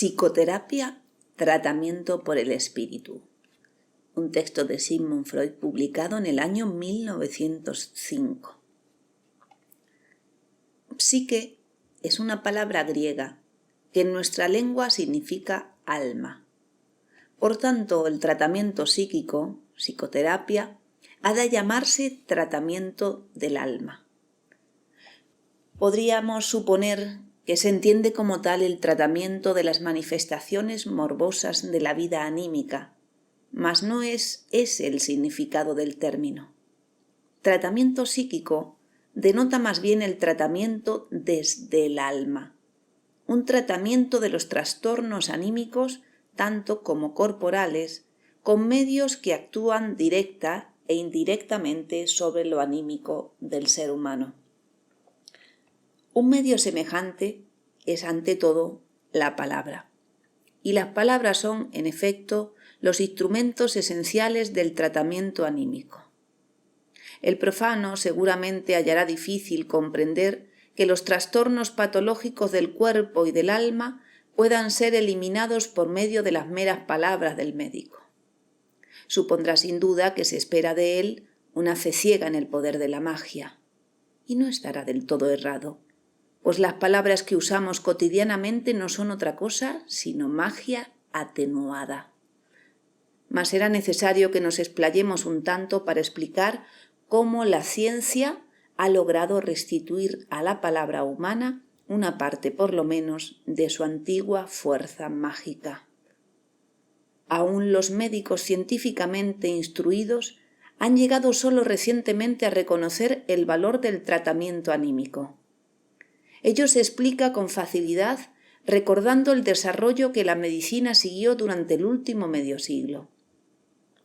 Psicoterapia, tratamiento por el espíritu. Un texto de Sigmund Freud publicado en el año 1905. Psique es una palabra griega que en nuestra lengua significa alma. Por tanto, el tratamiento psíquico, psicoterapia, ha de llamarse tratamiento del alma. Podríamos suponer que se entiende como tal el tratamiento de las manifestaciones morbosas de la vida anímica, mas no es ese el significado del término. Tratamiento psíquico denota más bien el tratamiento desde el alma, un tratamiento de los trastornos anímicos, tanto como corporales, con medios que actúan directa e indirectamente sobre lo anímico del ser humano. Un medio semejante es ante todo la palabra. Y las palabras son, en efecto, los instrumentos esenciales del tratamiento anímico. El profano seguramente hallará difícil comprender que los trastornos patológicos del cuerpo y del alma puedan ser eliminados por medio de las meras palabras del médico. Supondrá sin duda que se espera de él una fe ciega en el poder de la magia. Y no estará del todo errado, pues las palabras que usamos cotidianamente no son otra cosa sino magia atenuada. Mas será necesario que nos explayemos un tanto para explicar cómo la ciencia ha logrado restituir a la palabra humana una parte por lo menos de su antigua fuerza mágica. Aún los médicos científicamente instruidos han llegado solo recientemente a reconocer el valor del tratamiento anímico. Ello se explica con facilidad recordando el desarrollo que la medicina siguió durante el último medio siglo.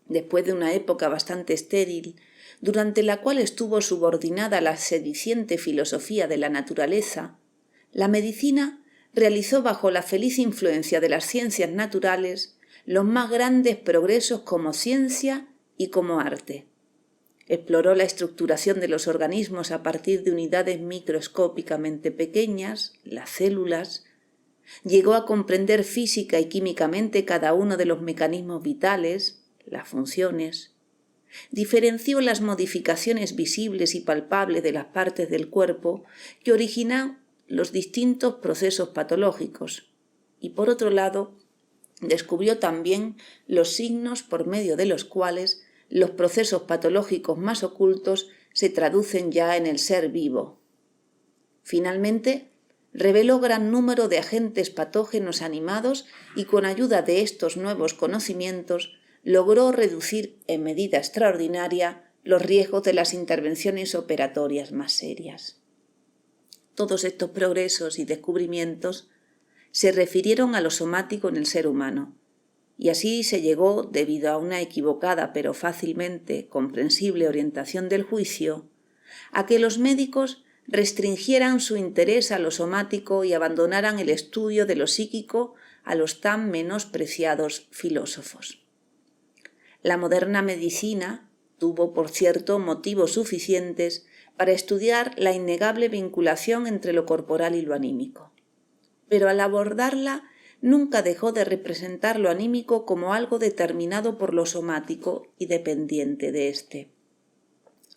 Después de una época bastante estéril, durante la cual estuvo subordinada a la sediciente filosofía de la naturaleza, la medicina realizó bajo la feliz influencia de las ciencias naturales los más grandes progresos como ciencia y como arte. Exploró la estructuración de los organismos a partir de unidades microscópicamente pequeñas, las células. Llegó a comprender física y químicamente cada uno de los mecanismos vitales, las funciones. Diferenció las modificaciones visibles y palpables de las partes del cuerpo que originan los distintos procesos patológicos. Y por otro lado, descubrió también los signos por medio de los cuales los procesos patológicos más ocultos se traducen ya en el ser vivo. Finalmente, reveló gran número de agentes patógenos animados y con ayuda de estos nuevos conocimientos logró reducir en medida extraordinaria los riesgos de las intervenciones operatorias más serias. Todos estos progresos y descubrimientos se refirieron a lo somático en el ser humano, y así se llegó, debido a una equivocada pero fácilmente comprensible orientación del juicio, a que los médicos restringieran su interés a lo somático y abandonaran el estudio de lo psíquico a los tan menospreciados filósofos. La moderna medicina tuvo, por cierto, motivos suficientes para estudiar la innegable vinculación entre lo corporal y lo anímico. Pero al abordarla, nunca dejó de representar lo anímico como algo determinado por lo somático y dependiente de éste.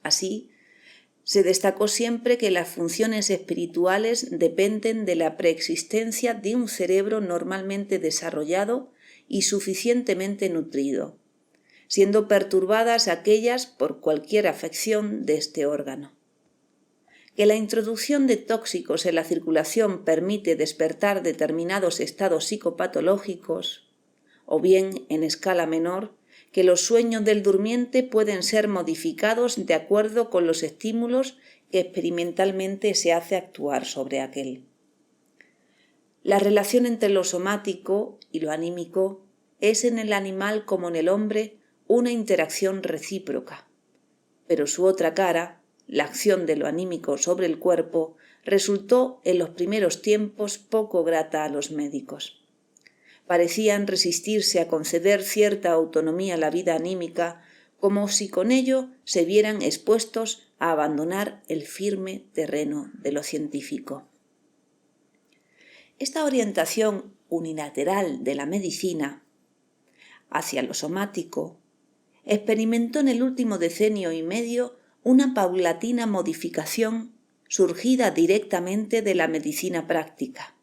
Así, se destacó siempre que las funciones espirituales dependen de la preexistencia de un cerebro normalmente desarrollado y suficientemente nutrido, siendo perturbadas aquellas por cualquier afección de este órgano. Que la introducción de tóxicos en la circulación permite despertar determinados estados psicopatológicos, o bien, en escala menor, que los sueños del durmiente pueden ser modificados de acuerdo con los estímulos que experimentalmente se hace actuar sobre aquel. La relación entre lo somático y lo anímico es en el animal como en el hombre una interacción recíproca, pero su otra cara, la acción de lo anímico sobre el cuerpo, resultó en los primeros tiempos poco grata a los médicos. Parecían resistirse a conceder cierta autonomía a la vida anímica, como si con ello se vieran expuestos a abandonar el firme terreno de lo científico. Esta orientación unilateral de la medicina hacia lo somático, experimentó en el último decenio y medio una paulatina modificación surgida directamente de la medicina práctica.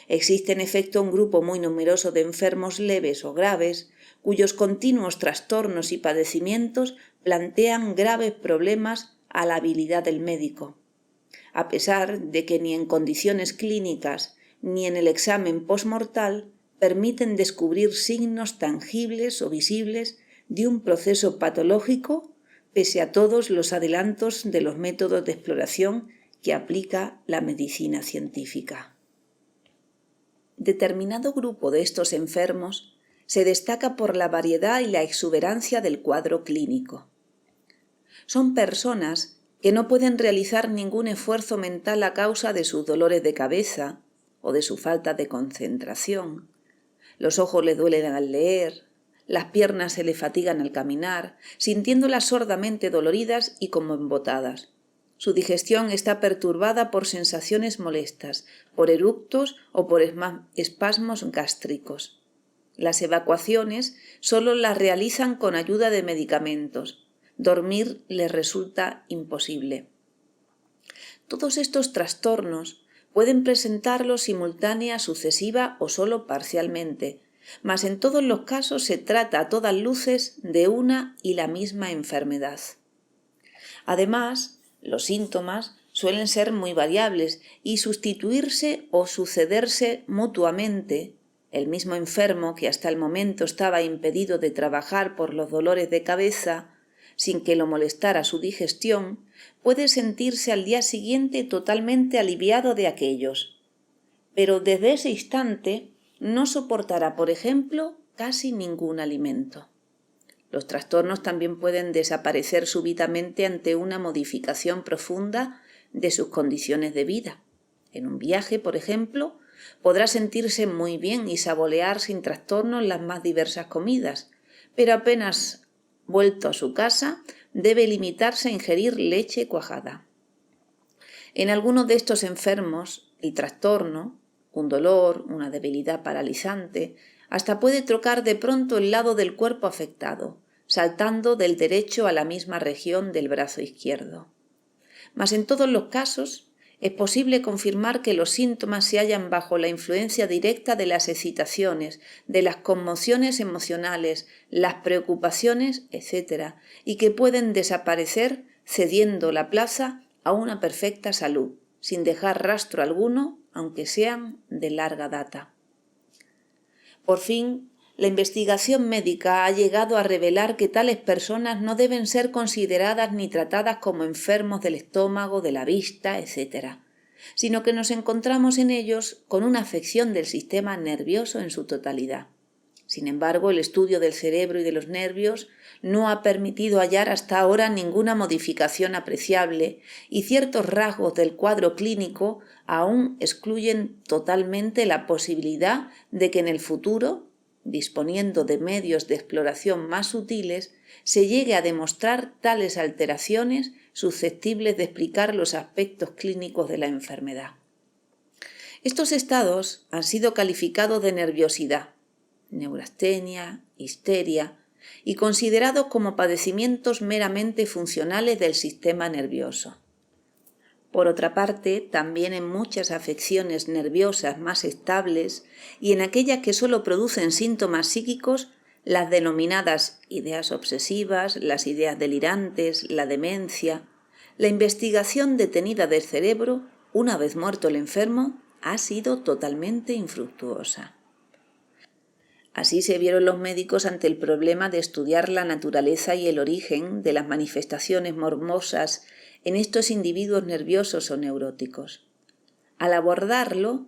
Existe en efecto un grupo muy numeroso de enfermos leves o graves cuyos continuos trastornos y padecimientos plantean graves problemas a la habilidad del médico, a pesar de que ni en condiciones clínicas ni en el examen postmortal permiten descubrir signos tangibles o visibles de un proceso patológico pese a todos los adelantos de los métodos de exploración que aplica la medicina científica. Determinado grupo de estos enfermos se destaca por la variedad y la exuberancia del cuadro clínico. Son personas que no pueden realizar ningún esfuerzo mental a causa de sus dolores de cabeza o de su falta de concentración. Los ojos le duelen al leer, las piernas se le fatigan al caminar, sintiéndolas sordamente doloridas y como embotadas. Su digestión está perturbada por sensaciones molestas, por eructos o por espasmos gástricos. Las evacuaciones solo las realizan con ayuda de medicamentos. Dormir les resulta imposible. Todos estos trastornos pueden presentarlos simultánea, sucesiva o solo parcialmente, mas en todos los casos se trata a todas luces de una y la misma enfermedad. Además, los síntomas suelen ser muy variables y sustituirse o sucederse mutuamente. El mismo enfermo que hasta el momento estaba impedido de trabajar por los dolores de cabeza, sin que lo molestara su digestión, puede sentirse al día siguiente totalmente aliviado de aquellos. Pero desde ese instante no soportará, por ejemplo, casi ningún alimento. Los trastornos también pueden desaparecer súbitamente ante una modificación profunda de sus condiciones de vida. En un viaje, por ejemplo, podrá sentirse muy bien y saborear sin trastornos las más diversas comidas, pero apenas vuelto a su casa, debe limitarse a ingerir leche cuajada. En algunos de estos enfermos, el trastorno, un dolor, una debilidad paralizante, hasta puede trocar de pronto el lado del cuerpo afectado, saltando del derecho a la misma región del brazo izquierdo. Mas en todos los casos es posible confirmar que los síntomas se hallan bajo la influencia directa de las excitaciones, de las conmociones emocionales, las preocupaciones, etc., y que pueden desaparecer cediendo la plaza a una perfecta salud, sin dejar rastro alguno, aunque sean de larga data. Por fin, la investigación médica ha llegado a revelar que tales personas no deben ser consideradas ni tratadas como enfermos del estómago, de la vista, etc., sino que nos encontramos en ellos con una afección del sistema nervioso en su totalidad. Sin embargo, el estudio del cerebro y de los nervios no ha permitido hallar hasta ahora ninguna modificación apreciable y ciertos rasgos del cuadro clínico aún excluyen totalmente la posibilidad de que en el futuro, disponiendo de medios de exploración más sutiles, se llegue a demostrar tales alteraciones susceptibles de explicar los aspectos clínicos de la enfermedad. Estos estados han sido calificados de nerviosidad, neurastenia, histeria, y considerados como padecimientos meramente funcionales del sistema nervioso. Por otra parte, también en muchas afecciones nerviosas más estables y en aquellas que solo producen síntomas psíquicos, las denominadas ideas obsesivas, las ideas delirantes, la demencia, la investigación detenida del cerebro, una vez muerto el enfermo, ha sido totalmente infructuosa. Así se vieron los médicos ante el problema de estudiar la naturaleza y el origen de las manifestaciones morbosas en estos individuos nerviosos o neuróticos. Al abordarlo,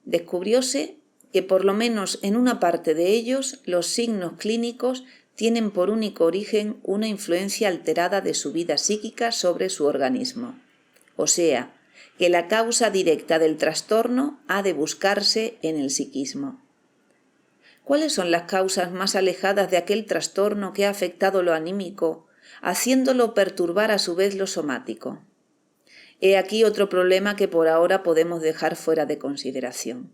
descubrióse que por lo menos en una parte de ellos los signos clínicos tienen por único origen una influencia alterada de su vida psíquica sobre su organismo. O sea, que la causa directa del trastorno ha de buscarse en el psiquismo. ¿Cuáles son las causas más alejadas de aquel trastorno que ha afectado lo anímico, haciéndolo perturbar a su vez lo somático? He aquí otro problema que por ahora podemos dejar fuera de consideración.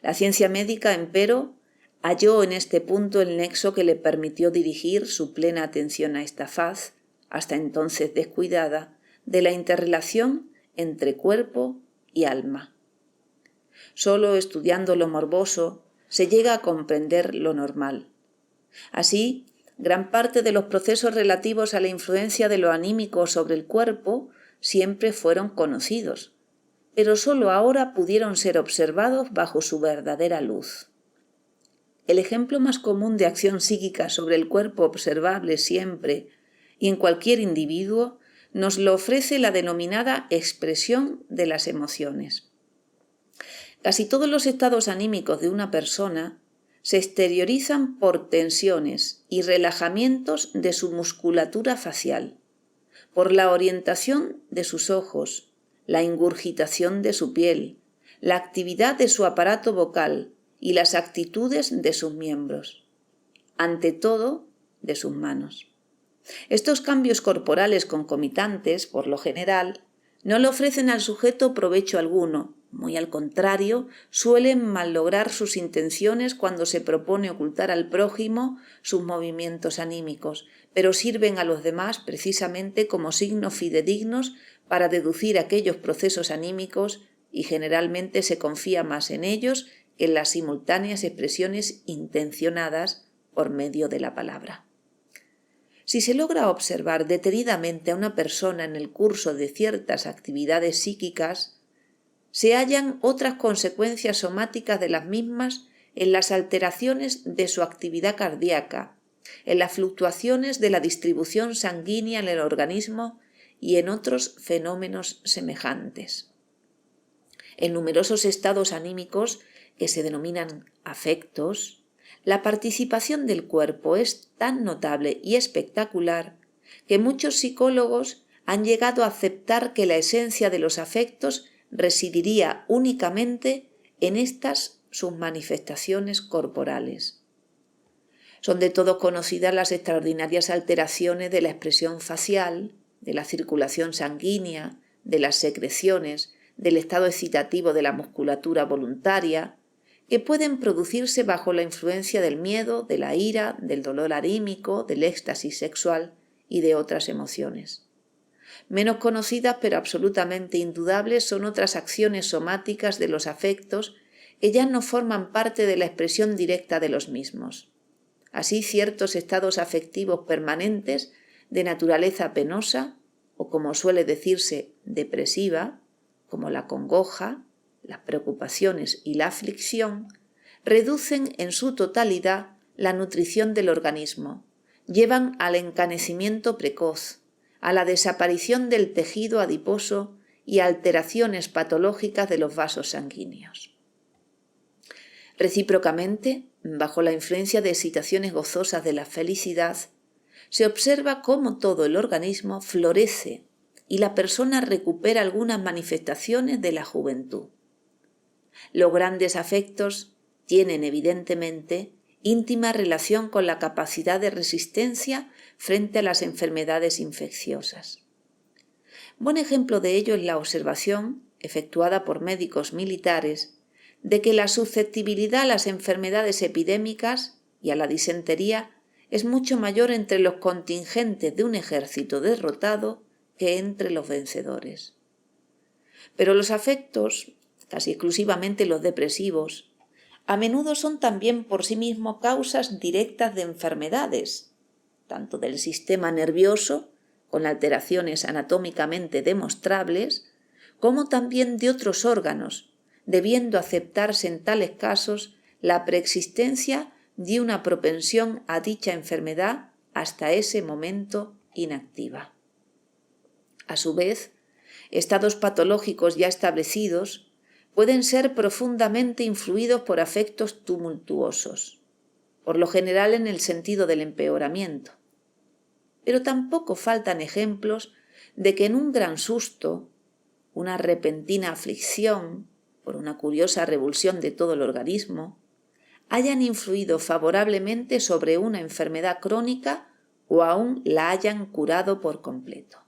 La ciencia médica, empero, halló en este punto el nexo que le permitió dirigir su plena atención a esta faz, hasta entonces descuidada, de la interrelación entre cuerpo y alma. Solo estudiando lo morboso se llega a comprender lo normal. Así, gran parte de los procesos relativos a la influencia de lo anímico sobre el cuerpo siempre fueron conocidos, pero solo ahora pudieron ser observados bajo su verdadera luz. El ejemplo más común de acción psíquica sobre el cuerpo observable siempre y en cualquier individuo nos lo ofrece la denominada expresión de las emociones. Casi todos los estados anímicos de una persona se exteriorizan por tensiones y relajamientos de su musculatura facial, por la orientación de sus ojos, la ingurgitación de su piel, la actividad de su aparato vocal y las actitudes de sus miembros, ante todo de sus manos. Estos cambios corporales concomitantes, por lo general, no le ofrecen al sujeto provecho alguno, muy al contrario, suelen malograr sus intenciones cuando se propone ocultar al prójimo sus movimientos anímicos, pero sirven a los demás precisamente como signos fidedignos para deducir aquellos procesos anímicos y generalmente se confía más en ellos que en las simultáneas expresiones intencionadas por medio de la palabra. Si se logra observar detenidamente a una persona en el curso de ciertas actividades psíquicas, se hallan otras consecuencias somáticas de las mismas en las alteraciones de su actividad cardíaca, en las fluctuaciones de la distribución sanguínea en el organismo y en otros fenómenos semejantes. En numerosos estados anímicos que se denominan afectos, la participación del cuerpo es tan notable y espectacular que muchos psicólogos han llegado a aceptar que la esencia de los afectos residiría únicamente en estas sus manifestaciones corporales. Son de todos conocidas las extraordinarias alteraciones de la expresión facial, de la circulación sanguínea, de las secreciones, del estado excitativo de la musculatura voluntaria, que pueden producirse bajo la influencia del miedo, de la ira, del dolor anímico, del éxtasis sexual y de otras emociones. Menos conocidas pero absolutamente indudables son otras acciones somáticas de los afectos que ya no forman parte de la expresión directa de los mismos. Así, ciertos estados afectivos permanentes de naturaleza penosa o, como suele decirse, depresiva, como la congoja, las preocupaciones y la aflicción, reducen en su totalidad la nutrición del organismo, llevan al encanecimiento precoz, a la desaparición del tejido adiposo y a alteraciones patológicas de los vasos sanguíneos. Recíprocamente, bajo la influencia de excitaciones gozosas de la felicidad, se observa cómo todo el organismo florece y la persona recupera algunas manifestaciones de la juventud. Los grandes afectos tienen evidentemente íntima relación con la capacidad de resistencia frente a las enfermedades infecciosas. Buen ejemplo de ello es la observación, efectuada por médicos militares, de que la susceptibilidad a las enfermedades epidémicas y a la disentería es mucho mayor entre los contingentes de un ejército derrotado que entre los vencedores. Pero los afectos, casi exclusivamente los depresivos, a menudo son también por sí mismos causas directas de enfermedades, tanto del sistema nervioso, con alteraciones anatómicamente demostrables, como también de otros órganos, debiendo aceptarse en tales casos la preexistencia de una propensión a dicha enfermedad hasta ese momento inactiva. A su vez, estados patológicos ya establecidos pueden ser profundamente influidos por afectos tumultuosos, por lo general en el sentido del empeoramiento. Pero tampoco faltan ejemplos de que en un gran susto, una repentina aflicción, por una curiosa revulsión de todo el organismo, hayan influido favorablemente sobre una enfermedad crónica o aún la hayan curado por completo.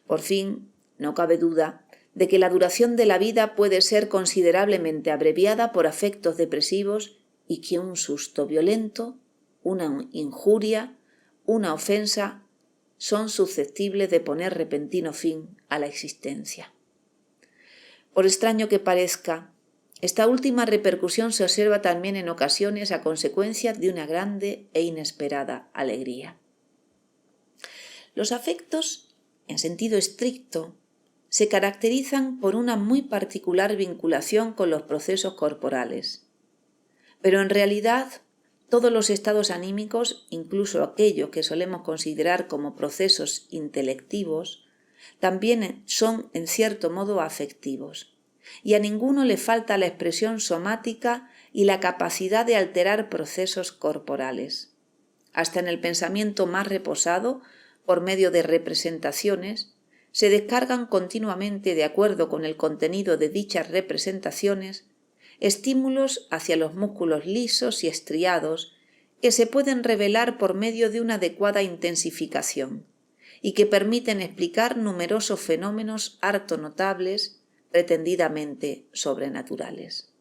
Por fin, no cabe duda de que la duración de la vida puede ser considerablemente abreviada por afectos depresivos y que un susto violento, una injuria, una ofensa son susceptibles de poner repentino fin a la existencia. Por extraño que parezca, esta última repercusión se observa también en ocasiones a consecuencia de una grande e inesperada alegría. Los afectos, en sentido estricto, se caracterizan por una muy particular vinculación con los procesos corporales. Pero en realidad, todos los estados anímicos, incluso aquellos que solemos considerar como procesos intelectivos, también son en cierto modo afectivos, y a ninguno le falta la expresión somática y la capacidad de alterar procesos corporales. Hasta en el pensamiento más reposado, por medio de representaciones, se descargan continuamente, de acuerdo con el contenido de dichas representaciones, estímulos hacia los músculos lisos y estriados que se pueden revelar por medio de una adecuada intensificación y que permiten explicar numerosos fenómenos harto notables, pretendidamente sobrenaturales.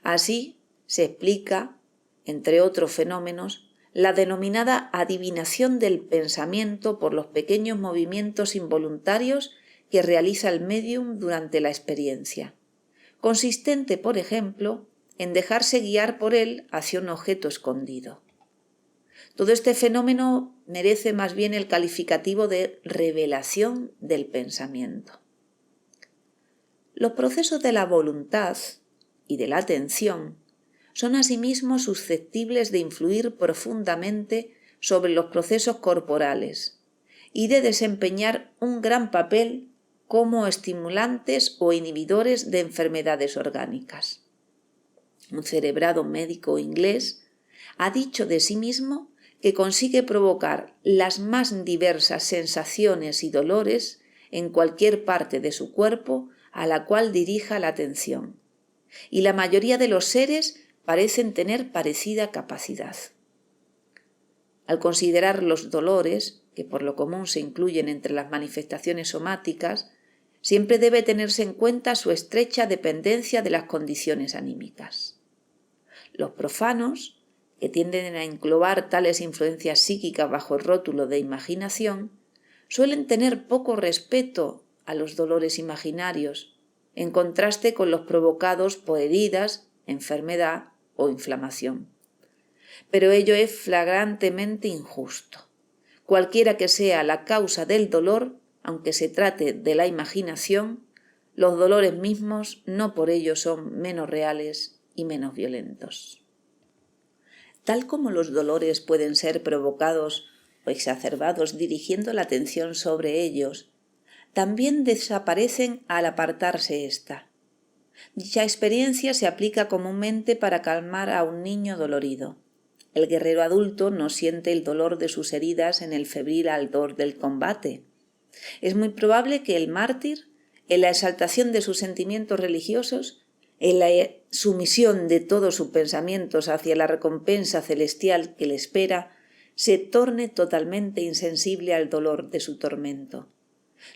Así se explica, entre otros fenómenos, la denominada adivinación del pensamiento por los pequeños movimientos involuntarios que realiza el médium durante la experiencia, consistente, por ejemplo, en dejarse guiar por él hacia un objeto escondido. Todo este fenómeno merece más bien el calificativo de revelación del pensamiento. Los procesos de la voluntad y de la atención son asimismo susceptibles de influir profundamente sobre los procesos corporales y de desempeñar un gran papel como estimulantes o inhibidores de enfermedades orgánicas. Un cerebrado médico inglés ha dicho de sí mismo que consigue provocar las más diversas sensaciones y dolores en cualquier parte de su cuerpo a la cual dirija la atención, y la mayoría de los seres parecen tener parecida capacidad. Al considerar los dolores, que por lo común se incluyen entre las manifestaciones somáticas, siempre debe tenerse en cuenta su estrecha dependencia de las condiciones anímicas. Los profanos, que tienden a englobar tales influencias psíquicas bajo el rótulo de imaginación, suelen tener poco respeto a los dolores imaginarios, en contraste con los provocados por heridas, enfermedad o inflamación. Pero ello es flagrantemente injusto. Cualquiera que sea la causa del dolor, aunque se trate de la imaginación, los dolores mismos no por ello son menos reales y menos violentos. Tal como los dolores pueden ser provocados o exacerbados dirigiendo la atención sobre ellos, también desaparecen al apartarse ésta. Dicha experiencia se aplica comúnmente para calmar a un niño dolorido. El guerrero adulto no siente el dolor de sus heridas en el febril ardor del combate. Es muy probable que el mártir, en la exaltación de sus sentimientos religiosos, en la sumisión de todos sus pensamientos hacia la recompensa celestial que le espera, se torne totalmente insensible al dolor de su tormento.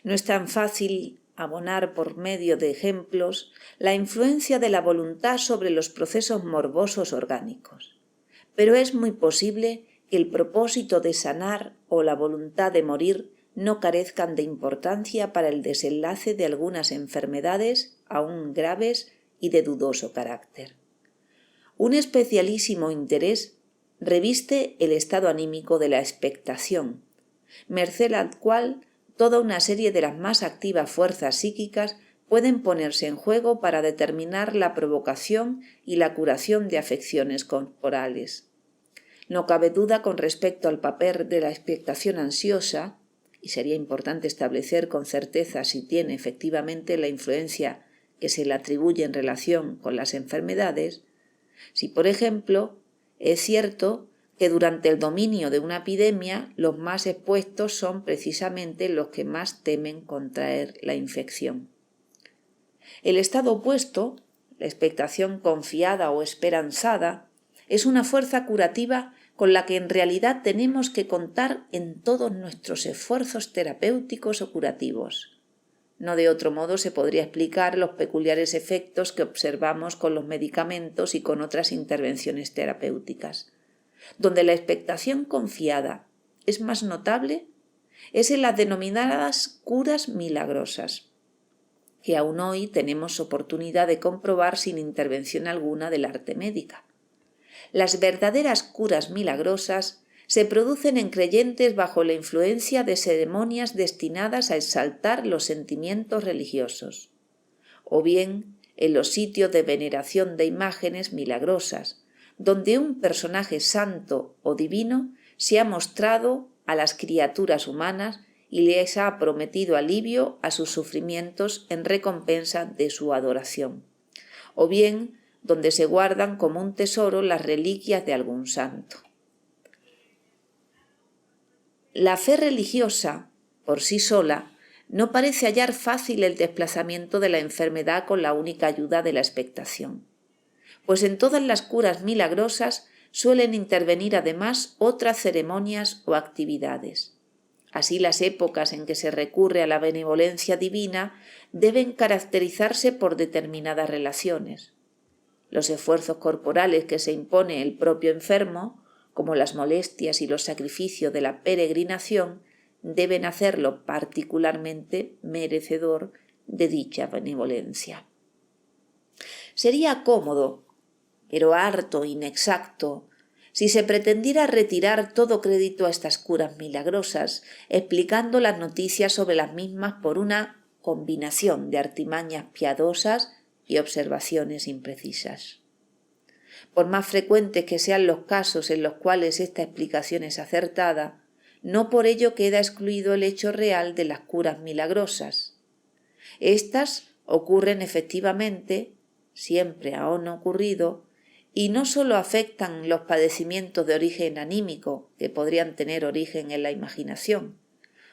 No es tan fácil abonar por medio de ejemplos la influencia de la voluntad sobre los procesos morbosos orgánicos, pero es muy posible que el propósito de sanar o la voluntad de morir no carezcan de importancia para el desenlace de algunas enfermedades aún graves y de dudoso carácter. Un especialísimo interés reviste el estado anímico de la expectación, merced al cual toda una serie de las más activas fuerzas psíquicas pueden ponerse en juego para determinar la provocación y la curación de afecciones corporales. No cabe duda con respecto al papel de la expectación ansiosa, y sería importante establecer con certeza si tiene efectivamente la influencia que se le atribuye en relación con las enfermedades, si, por ejemplo, es cierto que durante el dominio de una epidemia los más expuestos son precisamente los que más temen contraer la infección. El estado opuesto, la expectación confiada o esperanzada, es una fuerza curativa con la que en realidad tenemos que contar en todos nuestros esfuerzos terapéuticos o curativos. No de otro modo se podría explicar los peculiares efectos que observamos con los medicamentos y con otras intervenciones terapéuticas. Donde la expectación confiada es más notable es en las denominadas curas milagrosas, que aún hoy tenemos oportunidad de comprobar sin intervención alguna del arte médica. Las verdaderas curas milagrosas se producen en creyentes bajo la influencia de ceremonias destinadas a exaltar los sentimientos religiosos, o bien en los sitios de veneración de imágenes milagrosas, donde un personaje santo o divino se ha mostrado a las criaturas humanas y les ha prometido alivio a sus sufrimientos en recompensa de su adoración, o bien donde se guardan como un tesoro las reliquias de algún santo. La fe religiosa, por sí sola, no parece hallar fácil el desplazamiento de la enfermedad con la única ayuda de la expectación, pues en todas las curas milagrosas suelen intervenir además otras ceremonias o actividades. Así, las épocas en que se recurre a la benevolencia divina deben caracterizarse por determinadas relaciones. Los esfuerzos corporales que se impone el propio enfermo, como las molestias y los sacrificios de la peregrinación, deben hacerlo particularmente merecedor de dicha benevolencia. Sería cómodo, pero harto inexacto, si se pretendiera retirar todo crédito a estas curas milagrosas, explicando las noticias sobre las mismas por una combinación de artimañas piadosas y observaciones imprecisas. Por más frecuentes que sean los casos en los cuales esta explicación es acertada, no por ello queda excluido el hecho real de las curas milagrosas. Estas ocurren efectivamente, siempre han ocurrido, y no solo afectan los padecimientos de origen anímico, que podrían tener origen en la imaginación,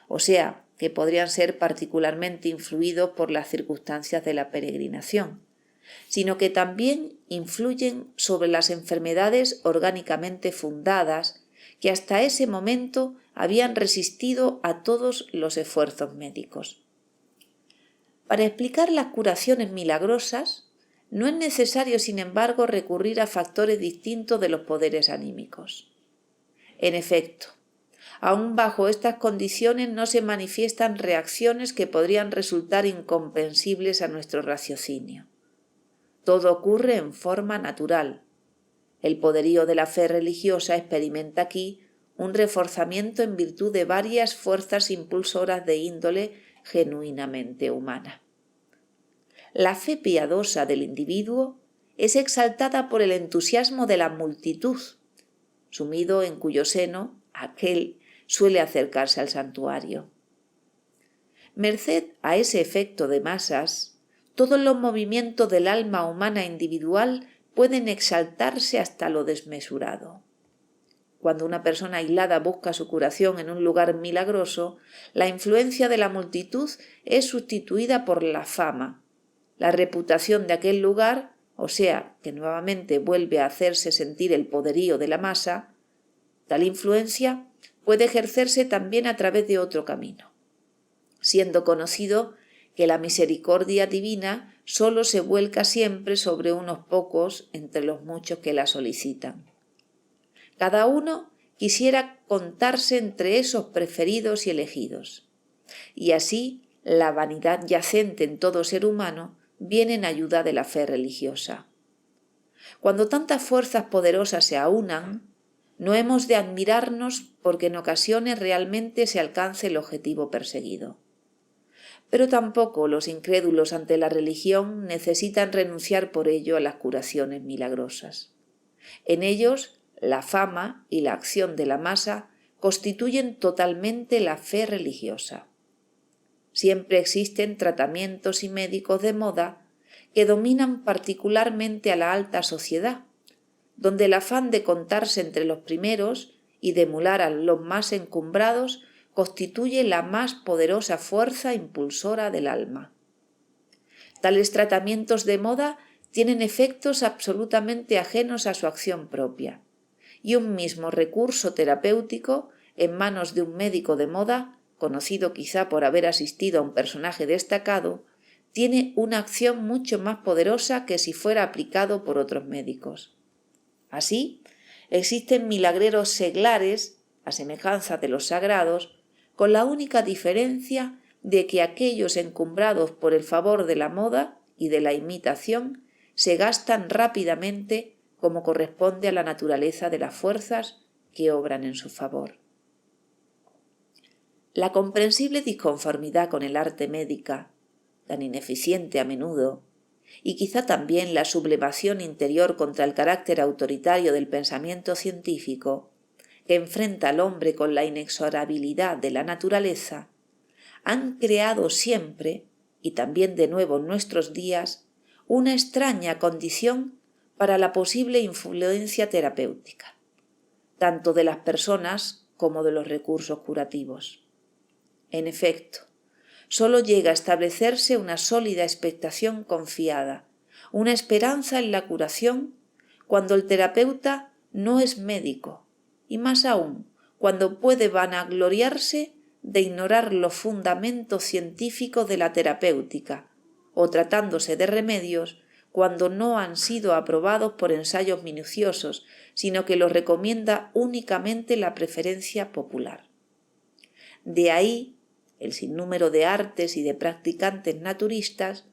o sea, que podrían ser particularmente influidos por las circunstancias de la peregrinación, sino que también influyen sobre las enfermedades orgánicamente fundadas que hasta ese momento habían resistido a todos los esfuerzos médicos. Para explicar las curaciones milagrosas, no es necesario, sin embargo, recurrir a factores distintos de los poderes anímicos. En efecto, aún bajo estas condiciones no se manifiestan reacciones que podrían resultar incomprensibles a nuestro raciocinio. Todo ocurre en forma natural. El poderío de la fe religiosa experimenta aquí un reforzamiento en virtud de varias fuerzas impulsoras de índole genuinamente humana. La fe piadosa del individuo es exaltada por el entusiasmo de la multitud, sumido en cuyo seno aquel suele acercarse al santuario. Merced a ese efecto de masas, todos los movimientos del alma humana individual pueden exaltarse hasta lo desmesurado. Cuando una persona aislada busca su curación en un lugar milagroso, la influencia de la multitud es sustituida por la fama. La reputación de aquel lugar, o sea, que nuevamente vuelve a hacerse sentir el poderío de la masa, tal influencia puede ejercerse también a través de otro camino, siendo conocido que la misericordia divina solo se vuelca siempre sobre unos pocos entre los muchos que la solicitan. Cada uno quisiera contarse entre esos preferidos y elegidos, y así la vanidad yacente en todo ser humano viene en ayuda de la fe religiosa. Cuando tantas fuerzas poderosas se aunan, no hemos de admirarnos porque en ocasiones realmente se alcance el objetivo perseguido. Pero tampoco los incrédulos ante la religión necesitan renunciar por ello a las curaciones milagrosas. En ellos, la fama y la acción de la masa constituyen totalmente la fe religiosa. Siempre existen tratamientos y médicos de moda que dominan particularmente a la alta sociedad, donde el afán de contarse entre los primeros y de emular a los más encumbrados constituye la más poderosa fuerza impulsora del alma. Tales tratamientos de moda tienen efectos absolutamente ajenos a su acción propia, y un mismo recurso terapéutico en manos de un médico de moda conocido quizá por haber asistido a un personaje destacado, tiene una acción mucho más poderosa que si fuera aplicado por otros médicos. Así, existen milagreros seglares, a semejanza de los sagrados, con la única diferencia de que aquellos encumbrados por el favor de la moda y de la imitación se gastan rápidamente como corresponde a la naturaleza de las fuerzas que obran en su favor. La comprensible disconformidad con el arte médica, tan ineficiente a menudo, y quizá también la sublevación interior contra el carácter autoritario del pensamiento científico, que enfrenta al hombre con la inexorabilidad de la naturaleza, han creado siempre, y también de nuevo en nuestros días, una extraña condición para la posible influencia terapéutica, tanto de las personas como de los recursos curativos. En efecto, solo llega a establecerse una sólida expectación confiada, una esperanza en la curación, cuando el terapeuta no es médico, y más aún, cuando puede vanagloriarse de ignorar los fundamentos científicos de la terapéutica, o tratándose de remedios, cuando no han sido aprobados por ensayos minuciosos, sino que los recomienda únicamente la preferencia popular. De ahí el sinnúmero de artes y de practicantes naturistas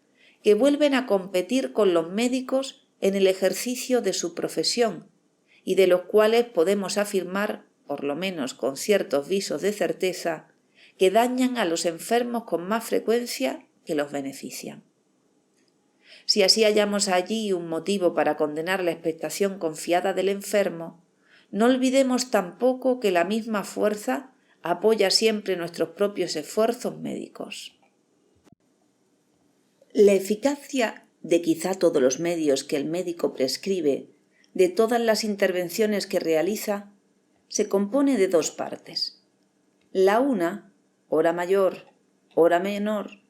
que vuelven a competir con los médicos en el ejercicio de su profesión y de los cuales podemos afirmar, por lo menos con ciertos visos de certeza, que dañan a los enfermos con más frecuencia que los benefician. Si así hallamos allí un motivo para condenar la expectación confiada del enfermo, no olvidemos tampoco que la misma fuerza apoya siempre nuestros propios esfuerzos médicos. La eficacia de quizá todos los medios que el médico prescribe, de todas las intervenciones que realiza, se compone de dos partes. La una, ora mayor, ora menor,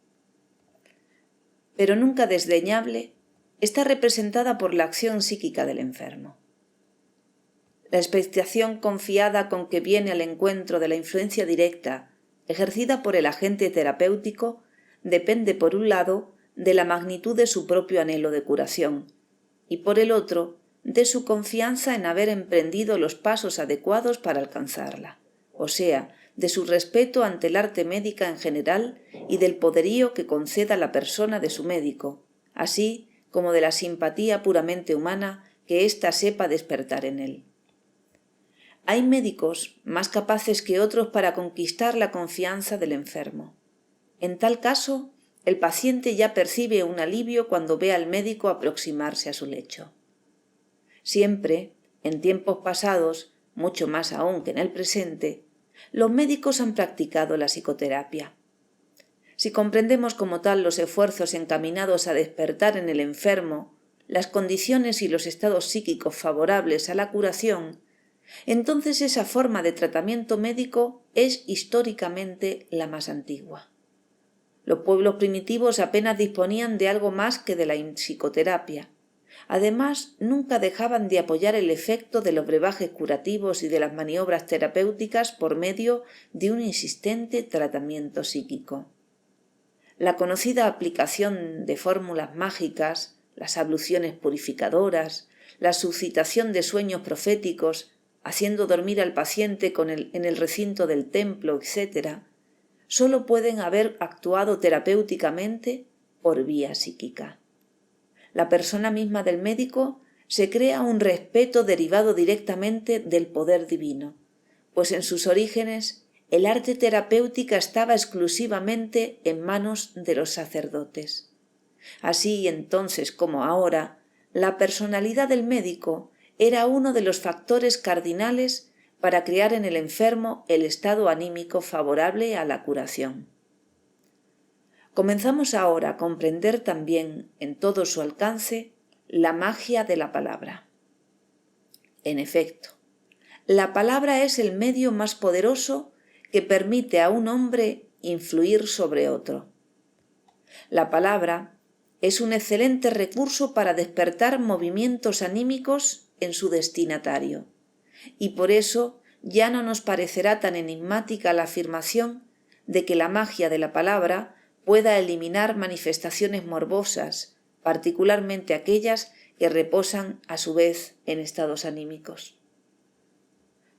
pero nunca desdeñable, está representada por la acción psíquica del enfermo. La expectación confiada con que viene al encuentro de la influencia directa ejercida por el agente terapéutico depende, por un lado, de la magnitud de su propio anhelo de curación y, por el otro, de su confianza en haber emprendido los pasos adecuados para alcanzarla, o sea, de su respeto ante el arte médica en general y del poderío que conceda la persona de su médico, así como de la simpatía puramente humana que ésta sepa despertar en él. Hay médicos más capaces que otros para conquistar la confianza del enfermo. En tal caso, el paciente ya percibe un alivio cuando ve al médico aproximarse a su lecho. Siempre, en tiempos pasados, mucho más aún que en el presente, los médicos han practicado la psicoterapia. Si comprendemos como tal los esfuerzos encaminados a despertar en el enfermo las condiciones y los estados psíquicos favorables a la curación, entonces esa forma de tratamiento médico es históricamente la más antigua. Los pueblos primitivos apenas disponían de algo más que de la psicoterapia. Además, nunca dejaban de apoyar el efecto de los brebajes curativos y de las maniobras terapéuticas por medio de un insistente tratamiento psíquico. La conocida aplicación de fórmulas mágicas, las abluciones purificadoras, la suscitación de sueños proféticos, haciendo dormir al paciente en el recinto del templo, etc., solo pueden haber actuado terapéuticamente por vía psíquica. La persona misma del médico se crea un respeto derivado directamente del poder divino, pues en sus orígenes el arte terapéutica estaba exclusivamente en manos de los sacerdotes. Así entonces como ahora, la personalidad del médico era uno de los factores cardinales para crear en el enfermo el estado anímico favorable a la curación. Comenzamos ahora a comprender también, en todo su alcance, la magia de la palabra. En efecto, la palabra es el medio más poderoso que permite a un hombre influir sobre otro. La palabra es un excelente recurso para despertar movimientos anímicos en su destinatario, y por eso ya no nos parecerá tan enigmática la afirmación de que la magia de la palabra pueda eliminar manifestaciones morbosas, particularmente aquellas que reposan a su vez en estados anímicos.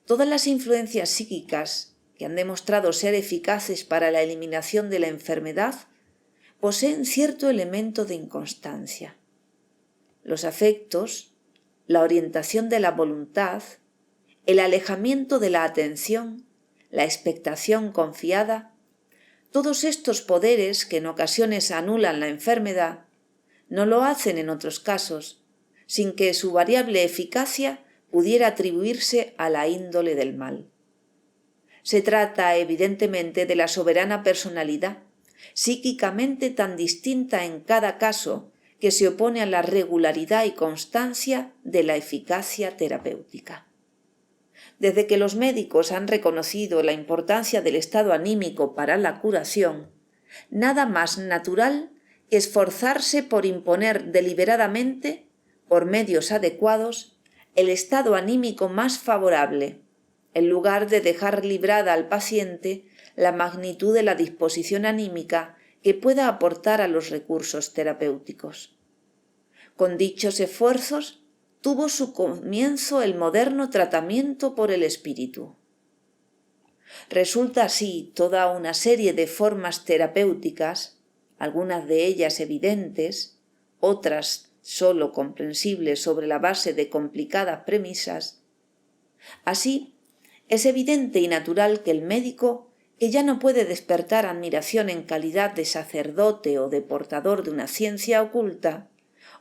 Todas las influencias psíquicas que han demostrado ser eficaces para la eliminación de la enfermedad poseen cierto elemento de inconstancia. Los afectos, la orientación de la voluntad, el alejamiento de la atención, la expectación confiada, todos estos poderes que en ocasiones anulan la enfermedad, no lo hacen en otros casos, sin que su variable eficacia pudiera atribuirse a la índole del mal. Se trata, evidentemente, de la soberana personalidad, psíquicamente tan distinta en cada caso, que se opone a la regularidad y constancia de la eficacia terapéutica. Desde que los médicos han reconocido la importancia del estado anímico para la curación, nada más natural que esforzarse por imponer deliberadamente, por medios adecuados, el estado anímico más favorable, en lugar de dejar librada al paciente la magnitud de la disposición anímica que pueda aportar a los recursos terapéuticos. Con dichos esfuerzos tuvo su comienzo el moderno tratamiento por el espíritu. Resulta así toda una serie de formas terapéuticas, algunas de ellas evidentes, otras sólo comprensibles sobre la base de complicadas premisas. Así, es evidente y natural que el médico, que ya no puede despertar admiración en calidad de sacerdote o de portador de una ciencia oculta,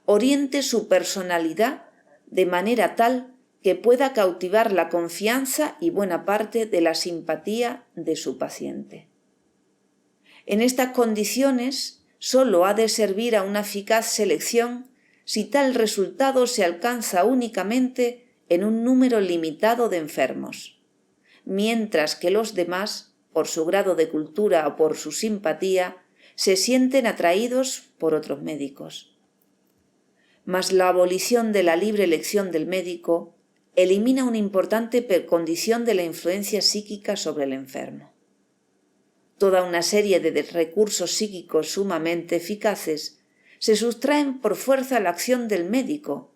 oriente su personalidad de manera tal que pueda cautivar la confianza y buena parte de la simpatía de su paciente. En estas condiciones, sólo ha de servir a una eficaz selección si tal resultado se alcanza únicamente en un número limitado de enfermos, mientras que los demás, por su grado de cultura o por su simpatía, se sienten atraídos por otros médicos. Mas la abolición de la libre elección del médico elimina una importante condición de la influencia psíquica sobre el enfermo. Toda una serie de recursos psíquicos sumamente eficaces se sustraen por fuerza a la acción del médico,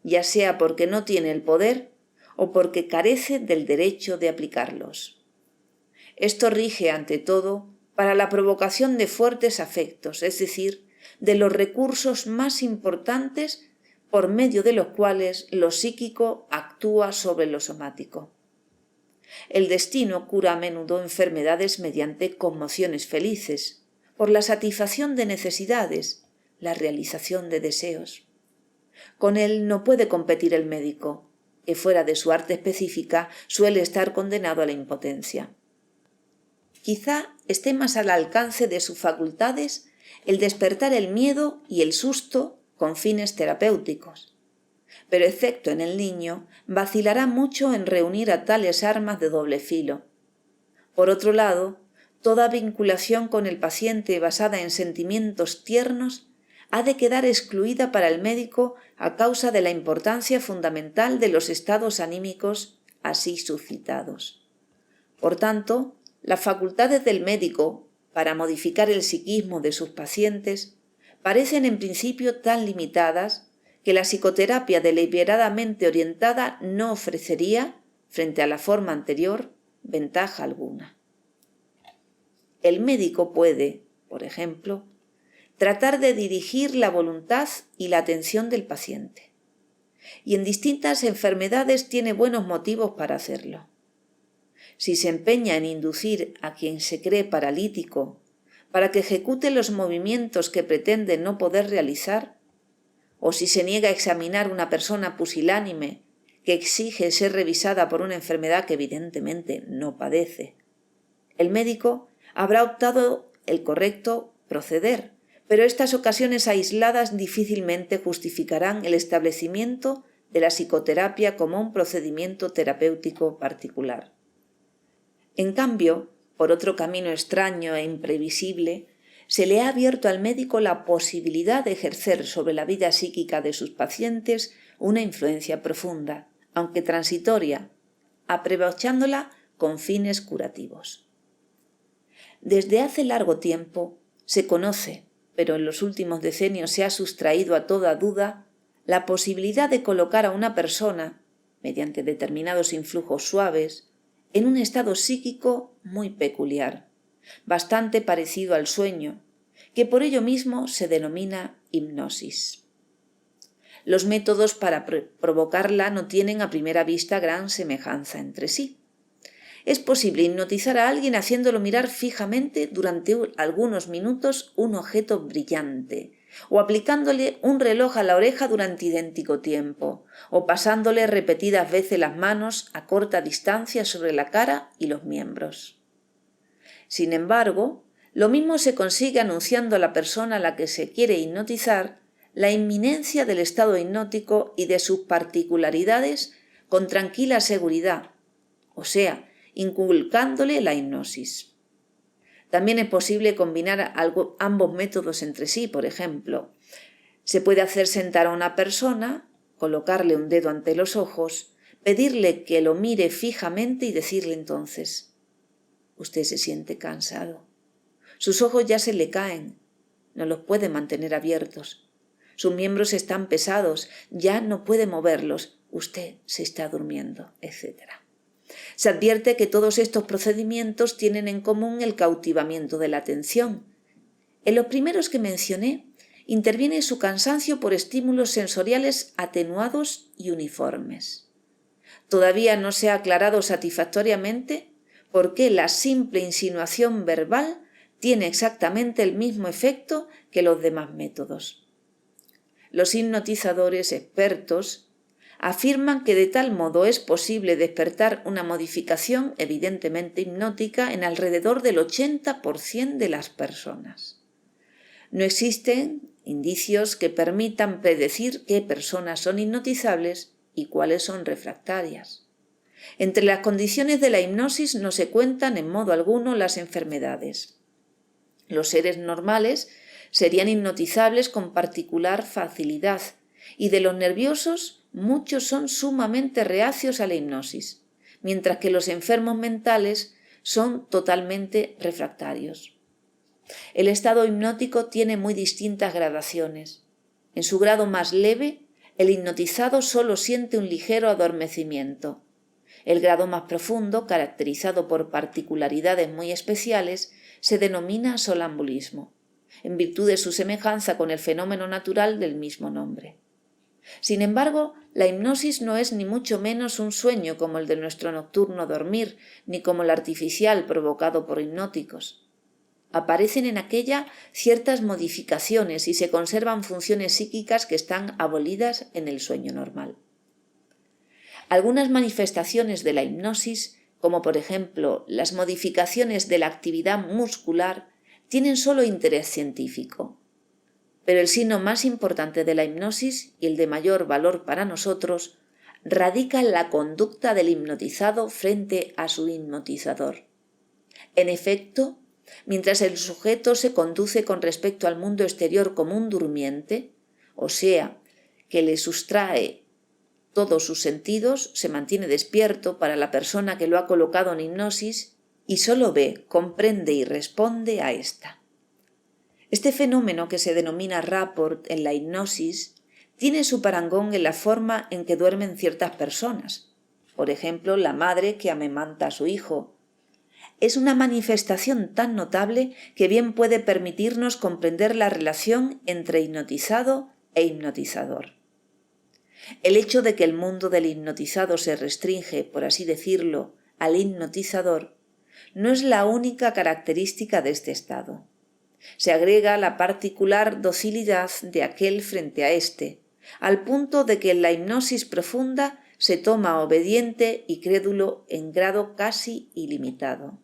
ya sea porque no tiene el poder o porque carece del derecho de aplicarlos. Esto rige, ante todo, para la provocación de fuertes afectos, es decir, de los recursos más importantes por medio de los cuales lo psíquico actúa sobre lo somático. El destino cura a menudo enfermedades mediante conmociones felices, por la satisfacción de necesidades, la realización de deseos. Con él no puede competir el médico, que fuera de su arte específica suele estar condenado a la impotencia. Quizá esté más al alcance de sus facultades el despertar el miedo y el susto con fines terapéuticos, pero excepto en el niño, vacilará mucho en reunir a tales armas de doble filo. Por otro lado, toda vinculación con el paciente basada en sentimientos tiernos ha de quedar excluida para el médico a causa de la importancia fundamental de los estados anímicos así suscitados. Por tanto, las facultades del médico para modificar el psiquismo de sus pacientes parecen en principio tan limitadas que la psicoterapia deliberadamente orientada no ofrecería, frente a la forma anterior, ventaja alguna. El médico puede, por ejemplo, tratar de dirigir la voluntad y la atención del paciente, y en distintas enfermedades tiene buenos motivos para hacerlo. Si se empeña en inducir a quien se cree paralítico para que ejecute los movimientos que pretende no poder realizar, o si se niega a examinar una persona pusilánime que exige ser revisada por una enfermedad que evidentemente no padece, el médico habrá optado el correcto proceder, pero estas ocasiones aisladas difícilmente justificarán el establecimiento de la psicoterapia como un procedimiento terapéutico particular. En cambio, por otro camino extraño e imprevisible, se le ha abierto al médico la posibilidad de ejercer sobre la vida psíquica de sus pacientes una influencia profunda, aunque transitoria, aprovechándola con fines curativos. Desde hace largo tiempo se conoce, pero en los últimos decenios se ha sustraído a toda duda, la posibilidad de colocar a una persona, mediante determinados influjos suaves, en un estado psíquico muy peculiar, bastante parecido al sueño, que por ello mismo se denomina hipnosis. Los métodos para provocarla no tienen a primera vista gran semejanza entre sí. Es posible hipnotizar a alguien haciéndolo mirar fijamente durante algunos minutos un objeto brillante, o aplicándole un reloj a la oreja durante idéntico tiempo, o pasándole repetidas veces las manos a corta distancia sobre la cara y los miembros. Sin embargo, lo mismo se consigue anunciando a la persona a la que se quiere hipnotizar la inminencia del estado hipnótico y de sus particularidades con tranquila seguridad, o sea, inculcándole la hipnosis. También es posible combinar ambos métodos entre sí, por ejemplo. Se puede hacer sentar a una persona, colocarle un dedo ante los ojos, pedirle que lo mire fijamente y decirle entonces: usted se siente cansado. Sus ojos ya se le caen, no los puede mantener abiertos. Sus miembros están pesados, ya no puede moverlos, usted se está durmiendo, etc. Se advierte que todos estos procedimientos tienen en común el cautivamiento de la atención. En los primeros que mencioné, interviene su cansancio por estímulos sensoriales atenuados y uniformes. Todavía no se ha aclarado satisfactoriamente por qué la simple insinuación verbal tiene exactamente el mismo efecto que los demás métodos. Los hipnotizadores expertos afirman que de tal modo es posible despertar una modificación evidentemente hipnótica en alrededor del 80% de las personas. No existen indicios que permitan predecir qué personas son hipnotizables y cuáles son refractarias. Entre las condiciones de la hipnosis no se cuentan en modo alguno las enfermedades. Los seres normales serían hipnotizables con particular facilidad, y de los nerviosos muchos son sumamente reacios a la hipnosis, mientras que los enfermos mentales son totalmente refractarios. El estado hipnótico tiene muy distintas gradaciones. En su grado más leve, el hipnotizado solo siente un ligero adormecimiento. El grado más profundo, caracterizado por particularidades muy especiales, se denomina sonambulismo, en virtud de su semejanza con el fenómeno natural del mismo nombre. Sin embargo, la hipnosis no es ni mucho menos un sueño como el de nuestro nocturno dormir, ni como el artificial provocado por hipnóticos. Aparecen en aquella ciertas modificaciones y se conservan funciones psíquicas que están abolidas en el sueño normal. Algunas manifestaciones de la hipnosis, como por ejemplo las modificaciones de la actividad muscular, tienen solo interés científico. Pero el signo más importante de la hipnosis y el de mayor valor para nosotros radica en la conducta del hipnotizado frente a su hipnotizador. En efecto, mientras el sujeto se conduce con respecto al mundo exterior como un durmiente, o sea, que le sustrae todos sus sentidos, se mantiene despierto para la persona que lo ha colocado en hipnosis y solo ve, comprende y responde a ésta. Este fenómeno, que se denomina rapport en la hipnosis, tiene su parangón en la forma en que duermen ciertas personas. Por ejemplo, la madre que amamanta a su hijo. Es una manifestación tan notable que bien puede permitirnos comprender la relación entre hipnotizado e hipnotizador. El hecho de que el mundo del hipnotizado se restringe, por así decirlo, al hipnotizador, no es la única característica de este estado. Se agrega la particular docilidad de aquel frente a éste, al punto de que en la hipnosis profunda se toma obediente y crédulo en grado casi ilimitado.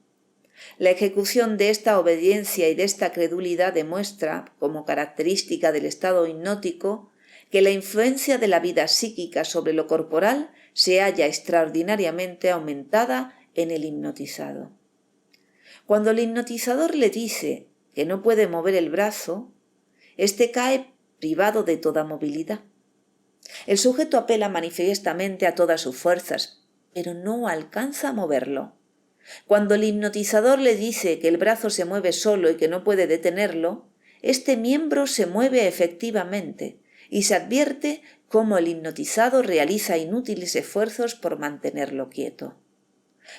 La ejecución de esta obediencia y de esta credulidad demuestra, como característica del estado hipnótico, que la influencia de la vida psíquica sobre lo corporal se halla extraordinariamente aumentada en el hipnotizado. Cuando el hipnotizador le dice que no puede mover el brazo, éste cae privado de toda movilidad. El sujeto apela manifiestamente a todas sus fuerzas, pero no alcanza a moverlo. Cuando el hipnotizador le dice que el brazo se mueve solo y que no puede detenerlo, este miembro se mueve efectivamente y se advierte cómo el hipnotizado realiza inútiles esfuerzos por mantenerlo quieto.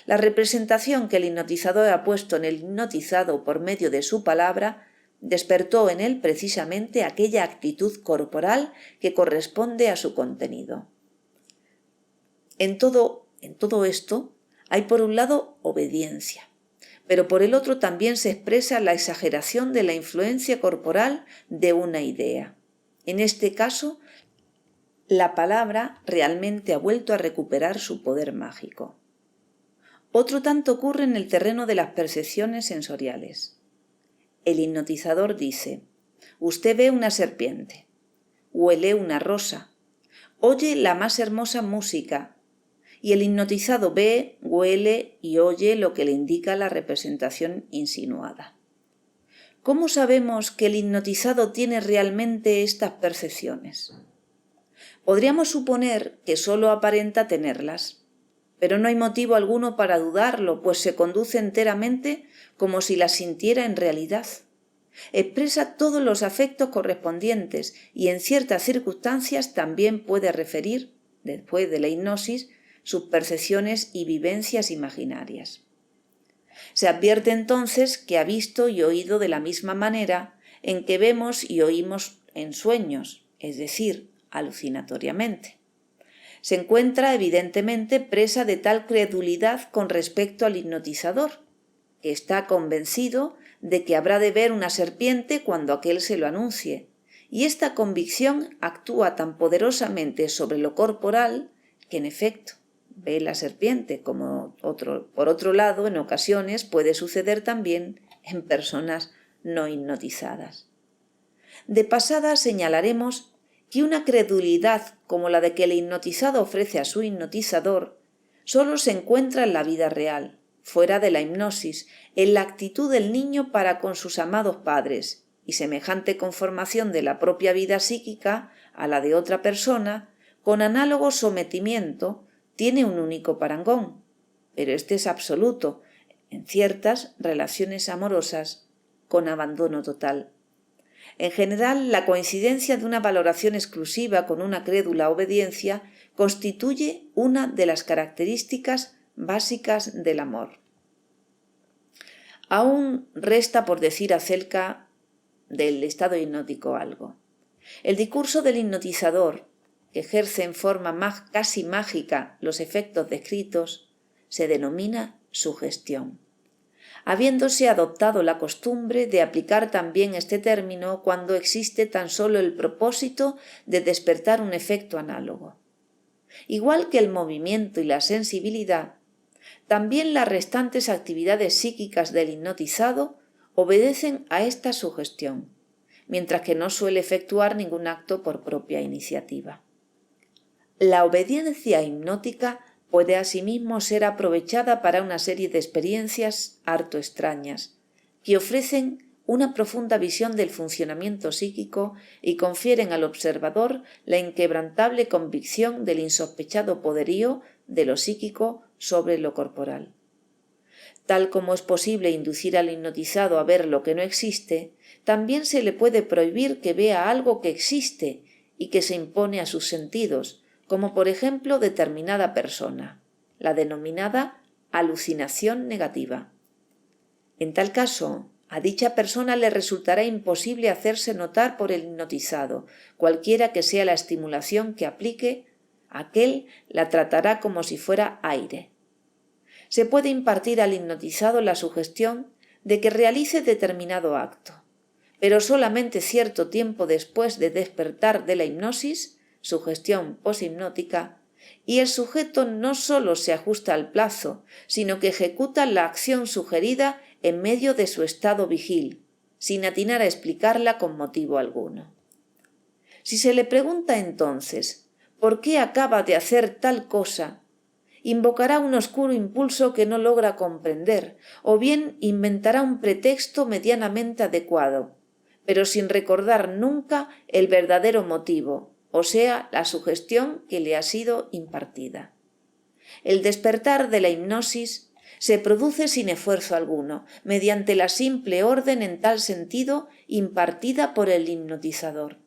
La representación que el hipnotizador ha puesto en el hipnotizado por medio de su palabra despertó en él precisamente aquella actitud corporal que corresponde a su contenido. En todo esto hay por un lado obediencia, pero por el otro también se expresa la exageración de la influencia corporal de una idea. En este caso, la palabra realmente ha vuelto a recuperar su poder mágico. Otro tanto ocurre en el terreno de las percepciones sensoriales. El hipnotizador dice: usted ve una serpiente, huele una rosa, oye la más hermosa música, y el hipnotizado ve, huele y oye lo que le indica la representación insinuada. ¿Cómo sabemos que el hipnotizado tiene realmente estas percepciones? Podríamos suponer que solo aparenta tenerlas, pero no hay motivo alguno para dudarlo, pues se conduce enteramente como si las sintiera en realidad. Expresa todos los afectos correspondientes y en ciertas circunstancias también puede referir, después de la hipnosis, sus percepciones y vivencias imaginarias. Se advierte entonces que ha visto y oído de la misma manera en que vemos y oímos en sueños, es decir, alucinatoriamente. Se encuentra evidentemente presa de tal credulidad con respecto al hipnotizador, que está convencido de que habrá de ver una serpiente cuando aquél se lo anuncie, y esta convicción actúa tan poderosamente sobre lo corporal que, en efecto, ve la serpiente, como por otro lado, en ocasiones puede suceder también en personas no hipnotizadas. De pasada señalaremos que una credulidad como la de que el hipnotizado ofrece a su hipnotizador solo se encuentra en la vida real, fuera de la hipnosis, en la actitud del niño para con sus amados padres, y semejante conformación de la propia vida psíquica a la de otra persona, con análogo sometimiento, tiene un único parangón, pero este es absoluto, en ciertas relaciones amorosas, con abandono total. En general, la coincidencia de una valoración exclusiva con una crédula obediencia constituye una de las características básicas del amor. Aún resta por decir acerca del estado hipnótico algo. El discurso del hipnotizador, que ejerce en forma casi mágica los efectos descritos, se denomina sugestión, habiéndose adoptado la costumbre de aplicar también este término cuando existe tan solo el propósito de despertar un efecto análogo. Igual que el movimiento y la sensibilidad, también las restantes actividades psíquicas del hipnotizado obedecen a esta sugestión, mientras que no suele efectuar ningún acto por propia iniciativa. La obediencia hipnótica puede asimismo ser aprovechada para una serie de experiencias harto extrañas, que ofrecen una profunda visión del funcionamiento psíquico y confieren al observador la inquebrantable convicción del insospechado poderío de lo psíquico sobre lo corporal. Tal como es posible inducir al hipnotizado a ver lo que no existe, también se le puede prohibir que vea algo que existe y que se impone a sus sentidos, como por ejemplo determinada persona, la denominada alucinación negativa. En tal caso, a dicha persona le resultará imposible hacerse notar por el hipnotizado, cualquiera que sea la estimulación que aplique, aquél la tratará como si fuera aire. Se puede impartir al hipnotizado la sugestión de que realice determinado acto, pero solamente cierto tiempo después de despertar de la hipnosis, sugestión poshipnótica, y el sujeto no solo se ajusta al plazo, sino que ejecuta la acción sugerida en medio de su estado vigil, sin atinar a explicarla con motivo alguno. Si se le pregunta entonces por qué acaba de hacer tal cosa, invocará un oscuro impulso que no logra comprender, o bien inventará un pretexto medianamente adecuado, pero sin recordar nunca el verdadero motivo, o sea, la sugestión que le ha sido impartida. El despertar de la hipnosis Se produce sin esfuerzo alguno, mediante la simple orden en tal sentido impartida por el hipnotizador.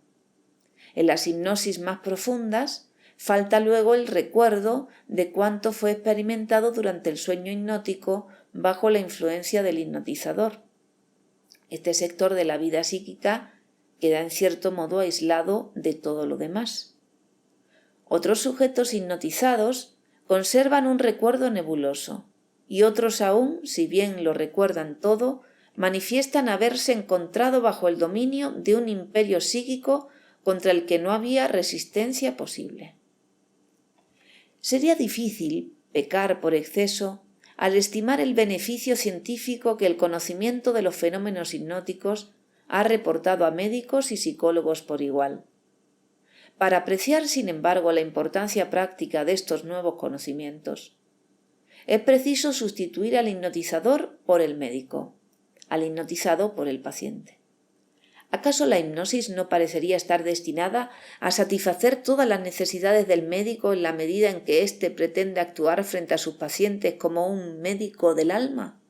En las hipnosis más profundas, falta luego el recuerdo de cuánto fue experimentado durante el sueño hipnótico bajo la influencia del hipnotizador. Este sector de la vida psíquica queda en cierto modo aislado de todo lo demás. Otros sujetos hipnotizados conservan un recuerdo nebuloso, y otros aún, si bien lo recuerdan todo, manifiestan haberse encontrado bajo el dominio de un imperio psíquico contra el que no había resistencia posible. Sería difícil pecar por exceso al estimar el beneficio científico que el conocimiento de los fenómenos hipnóticos ha reportado a médicos y psicólogos por igual. Para apreciar, sin embargo, la importancia práctica de estos nuevos conocimientos, es preciso sustituir al hipnotizador por el médico, al hipnotizado por el paciente. ¿Acaso la hipnosis no parecería estar destinada a satisfacer todas las necesidades del médico en la medida en que éste pretende actuar frente a sus pacientes como un médico del alma?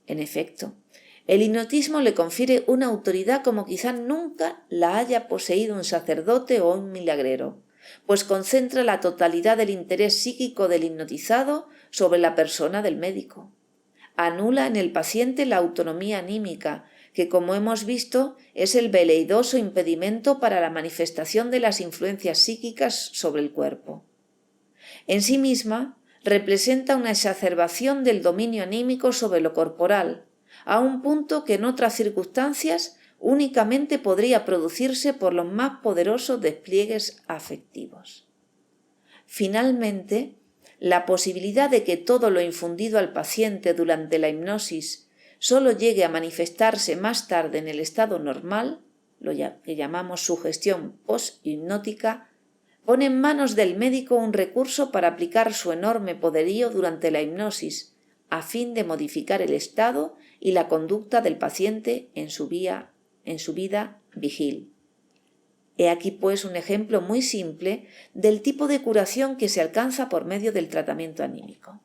En efecto, el hipnotismo le confiere una autoridad como quizá nunca la haya poseído un sacerdote o un milagrero, pues concentra la totalidad del interés psíquico del hipnotizado sobre la persona del médico. Anula en el paciente la autonomía anímica, que como hemos visto es el veleidoso impedimento para la manifestación de las influencias psíquicas sobre el cuerpo. En sí misma representa una exacerbación del dominio anímico sobre lo corporal, a un punto que en otras circunstancias únicamente podría producirse por los más poderosos despliegues afectivos. Finalmente, la posibilidad de que todo lo infundido al paciente durante la hipnosis solo llegue a manifestarse más tarde en el estado normal, lo que llamamos sugestión post-hipnótica, pone en manos del médico un recurso para aplicar su enorme poderío durante la hipnosis, a fin de modificar el estado y la conducta del paciente en su vida vigil. He aquí pues un ejemplo muy simple del tipo de curación que se alcanza por medio del tratamiento anímico.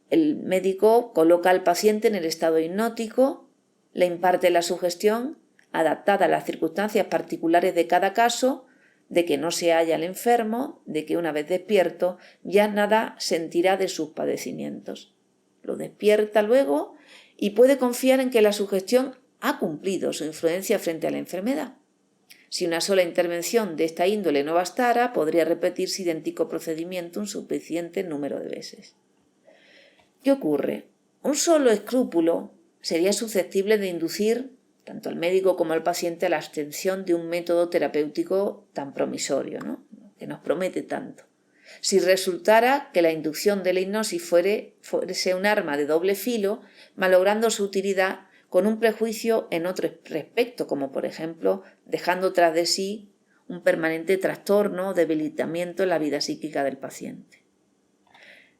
El médico coloca al paciente en el estado hipnótico, le imparte la sugestión adaptada a las circunstancias particulares de cada caso, de que no se halla el enfermo, de que una vez despierto ya nada sentirá de sus padecimientos. Lo despierta luego y puede confiar en que la sugestión ha cumplido su influencia frente a la enfermedad. Si una sola intervención de esta índole no bastara, podría repetirse idéntico procedimiento un suficiente número de veces. ¿Qué ocurre? Un solo escrúpulo sería susceptible de inducir tanto al médico como al paciente a la abstención de un método terapéutico tan promisorio, ¿no? Que nos promete tanto. Si resultara que la inducción de la hipnosis fuese un arma de doble filo, malogrando su utilidad con un prejuicio en otro respecto, como por ejemplo dejando tras de sí un permanente trastorno o debilitamiento en la vida psíquica del paciente.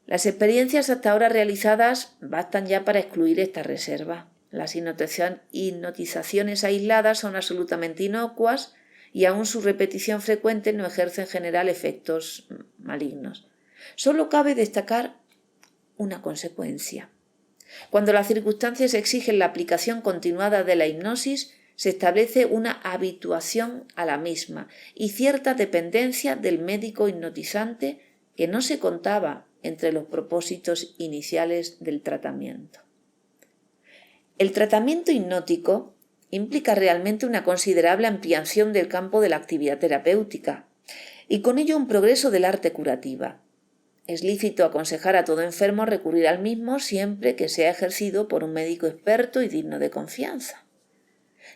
Las experiencias hasta ahora realizadas bastan ya para excluir esta reserva. Las hipnotizaciones aisladas son absolutamente inocuas y aún su repetición frecuente no ejerce en general efectos malignos. Solo cabe destacar una consecuencia. Cuando las circunstancias exigen la aplicación continuada de la hipnosis, se establece una habituación a la misma y cierta dependencia del médico hipnotizante que no se contaba entre los propósitos iniciales del tratamiento. El tratamiento hipnótico implica realmente una considerable ampliación del campo de la actividad terapéutica y con ello un progreso del arte curativa. Es lícito aconsejar a todo enfermo recurrir al mismo siempre que sea ejercido por un médico experto y digno de confianza.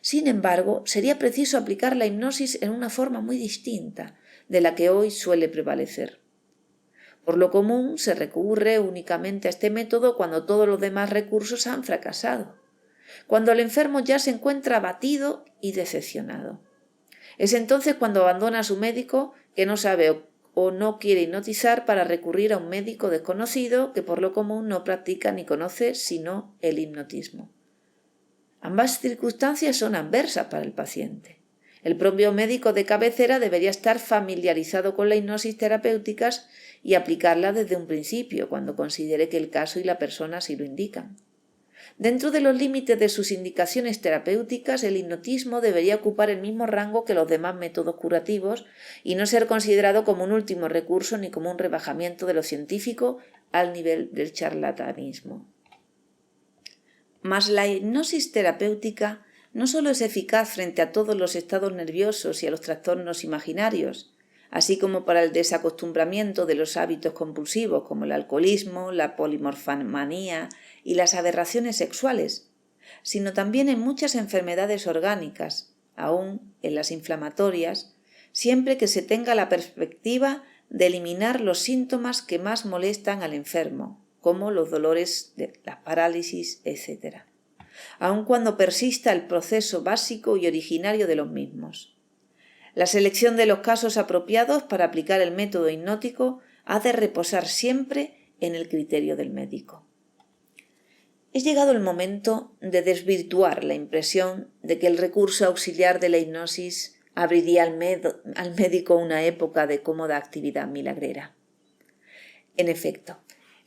Sin embargo, sería preciso aplicar la hipnosis en una forma muy distinta de la que hoy suele prevalecer. Por lo común, se recurre únicamente a este método cuando todos los demás recursos han fracasado, cuando el enfermo ya se encuentra abatido y decepcionado. Es entonces cuando abandona a su médico que no sabe o no quiere hipnotizar para recurrir a un médico desconocido que por lo común no practica ni conoce sino el hipnotismo. Ambas circunstancias son adversas para el paciente. El propio médico de cabecera debería estar familiarizado con la hipnosis terapéuticas y aplicarla desde un principio, cuando considere que el caso y la persona así lo indican. Dentro de los límites de sus indicaciones terapéuticas, el hipnotismo debería ocupar el mismo rango que los demás métodos curativos y no ser considerado como un último recurso ni como un rebajamiento de lo científico al nivel del charlatanismo. Mas la hipnosis terapéutica no solo es eficaz frente a todos los estados nerviosos y a los trastornos imaginarios, así como para el desacostumbramiento de los hábitos compulsivos como el alcoholismo, la polimorfanía y las aberraciones sexuales, sino también en muchas enfermedades orgánicas, aún en las inflamatorias, siempre que se tenga la perspectiva de eliminar los síntomas que más molestan al enfermo, como los dolores, la parálisis, etc., aun cuando persista el proceso básico y originario de los mismos. La selección de los casos apropiados para aplicar el método hipnótico ha de reposar siempre en el criterio del médico. Es llegado el momento de desvirtuar la impresión de que el recurso auxiliar de la hipnosis abriría al médico una época de cómoda actividad milagrera. En efecto,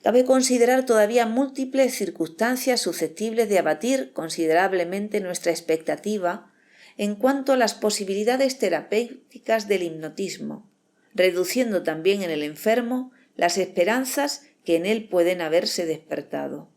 cabe considerar todavía múltiples circunstancias susceptibles de abatir considerablemente nuestra expectativa en cuanto a las posibilidades terapéuticas del hipnotismo, reduciendo también en el enfermo las esperanzas que en él pueden haberse despertado.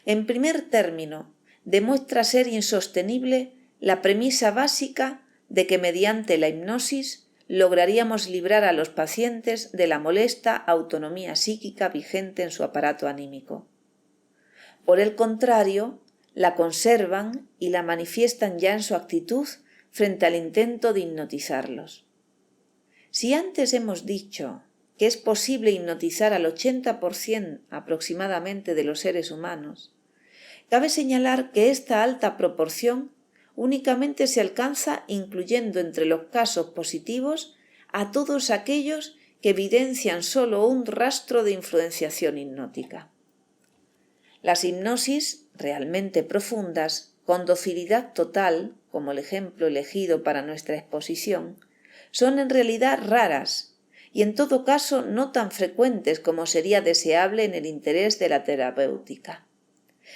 En primer término, demuestra ser insostenible la premisa básica de que mediante la hipnosis lograríamos librar a los pacientes de la molesta autonomía psíquica vigente en su aparato anímico. Por el contrario, la conservan y la manifiestan ya en su actitud frente al intento de hipnotizarlos. Si antes hemos dicho que es posible hipnotizar al 80% aproximadamente de los seres humanos, cabe señalar que esta alta proporción únicamente se alcanza incluyendo entre los casos positivos a todos aquellos que evidencian solo un rastro de influenciación hipnótica. Las hipnosis realmente profundas, con docilidad total, como el ejemplo elegido para nuestra exposición, son en realidad raras y en todo caso no tan frecuentes como sería deseable en el interés de la terapéutica.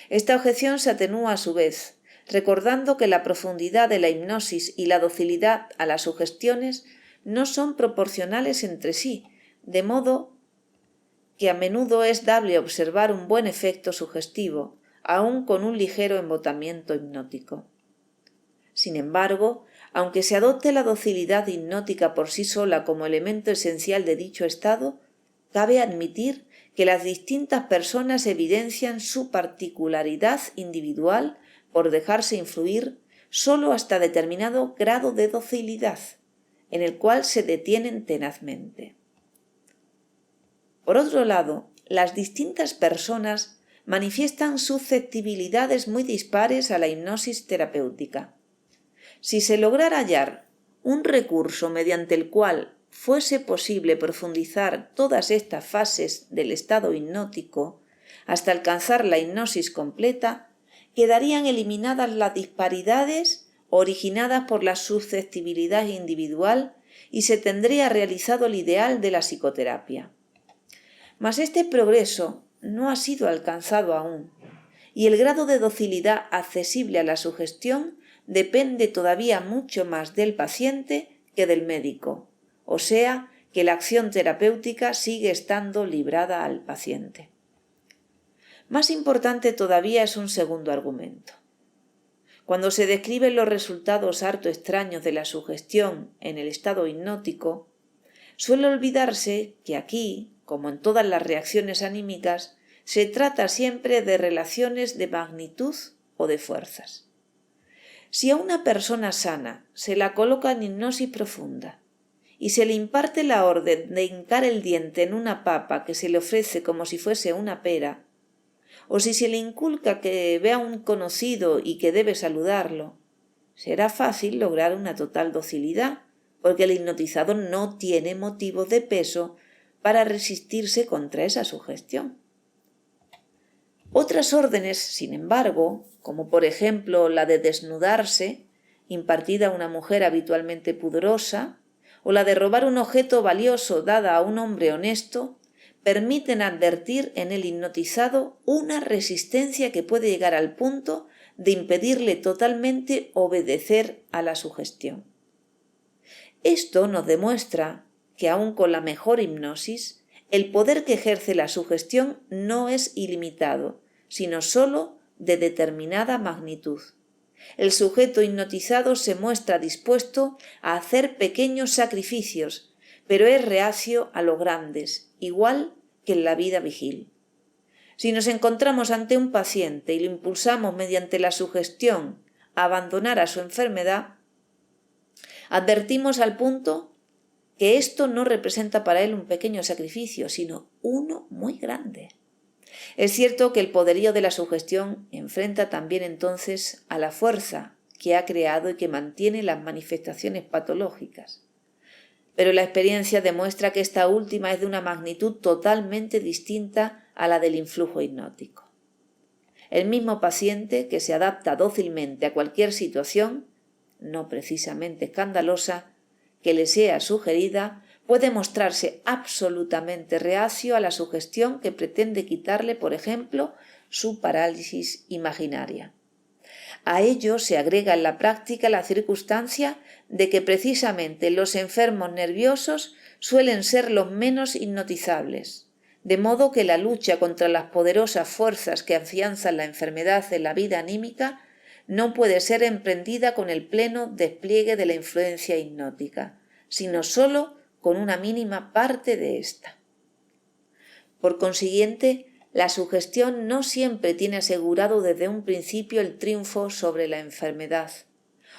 Esta objeción se atenúa a su vez, recordando que la profundidad de la hipnosis y la docilidad a las sugestiones no son proporcionales entre sí, de modo que a menudo es dable observar un buen efecto sugestivo, aun con un ligero embotamiento hipnótico. Sin embargo, aunque se adopte la docilidad hipnótica por sí sola como elemento esencial de dicho estado, cabe admitir que las distintas personas evidencian su particularidad individual por dejarse influir solo hasta determinado grado de docilidad, en el cual se detienen tenazmente. Por otro lado, las distintas personas manifiestan susceptibilidades muy dispares a la hipnosis terapéutica. Si se lograra hallar un recurso mediante el cual fuese posible profundizar todas estas fases del estado hipnótico hasta alcanzar la hipnosis completa, quedarían eliminadas las disparidades originadas por la susceptibilidad individual y se tendría realizado el ideal de la psicoterapia. Mas este progreso no ha sido alcanzado aún, y el grado de docilidad accesible a la sugestión depende todavía mucho más del paciente que del médico, o sea que la acción terapéutica sigue estando librada al paciente. Más importante todavía es un segundo argumento. Cuando se describen los resultados harto extraños de la sugestión en el estado hipnótico, suele olvidarse que aquí, como en todas las reacciones anímicas, se trata siempre de relaciones de magnitud o de fuerzas. Si a una persona sana se la coloca en hipnosis profunda y se le imparte la orden de hincar el diente en una papa que se le ofrece como si fuese una pera, o si se le inculca que ve a un conocido y que debe saludarlo, será fácil lograr una total docilidad, porque el hipnotizado no tiene motivos de peso para resistirse contra esa sugestión. Otras órdenes, sin embargo, como por ejemplo la de desnudarse, impartida a una mujer habitualmente pudorosa, o la de robar un objeto valioso dada a un hombre honesto, permiten advertir en el hipnotizado una resistencia que puede llegar al punto de impedirle totalmente obedecer a la sugestión. Esto nos demuestra que aun con la mejor hipnosis, el poder que ejerce la sugestión no es ilimitado, sino sólo de determinada magnitud. El sujeto hipnotizado se muestra dispuesto a hacer pequeños sacrificios, pero es reacio a los grandes, igual que en la vida vigil. Si nos encontramos ante un paciente y lo impulsamos mediante la sugestión a abandonar a su enfermedad, advertimos al punto que esto no representa para él un pequeño sacrificio, sino uno muy grande. Es cierto que el poderío de la sugestión enfrenta también entonces a la fuerza que ha creado y que mantiene las manifestaciones patológicas. Pero la experiencia demuestra que esta última es de una magnitud totalmente distinta a la del influjo hipnótico. El mismo paciente que se adapta dócilmente a cualquier situación, no precisamente escandalosa, que le sea sugerida, puede mostrarse absolutamente reacio a la sugestión que pretende quitarle, por ejemplo, su parálisis imaginaria. A ello se agrega en la práctica la circunstancia de que precisamente los enfermos nerviosos suelen ser los menos hipnotizables, de modo que la lucha contra las poderosas fuerzas que afianzan la enfermedad en la vida anímica no puede ser emprendida con el pleno despliegue de la influencia hipnótica, sino sólo con una mínima parte de ésta. Por consiguiente, la sugestión no siempre tiene asegurado desde un principio el triunfo sobre la enfermedad,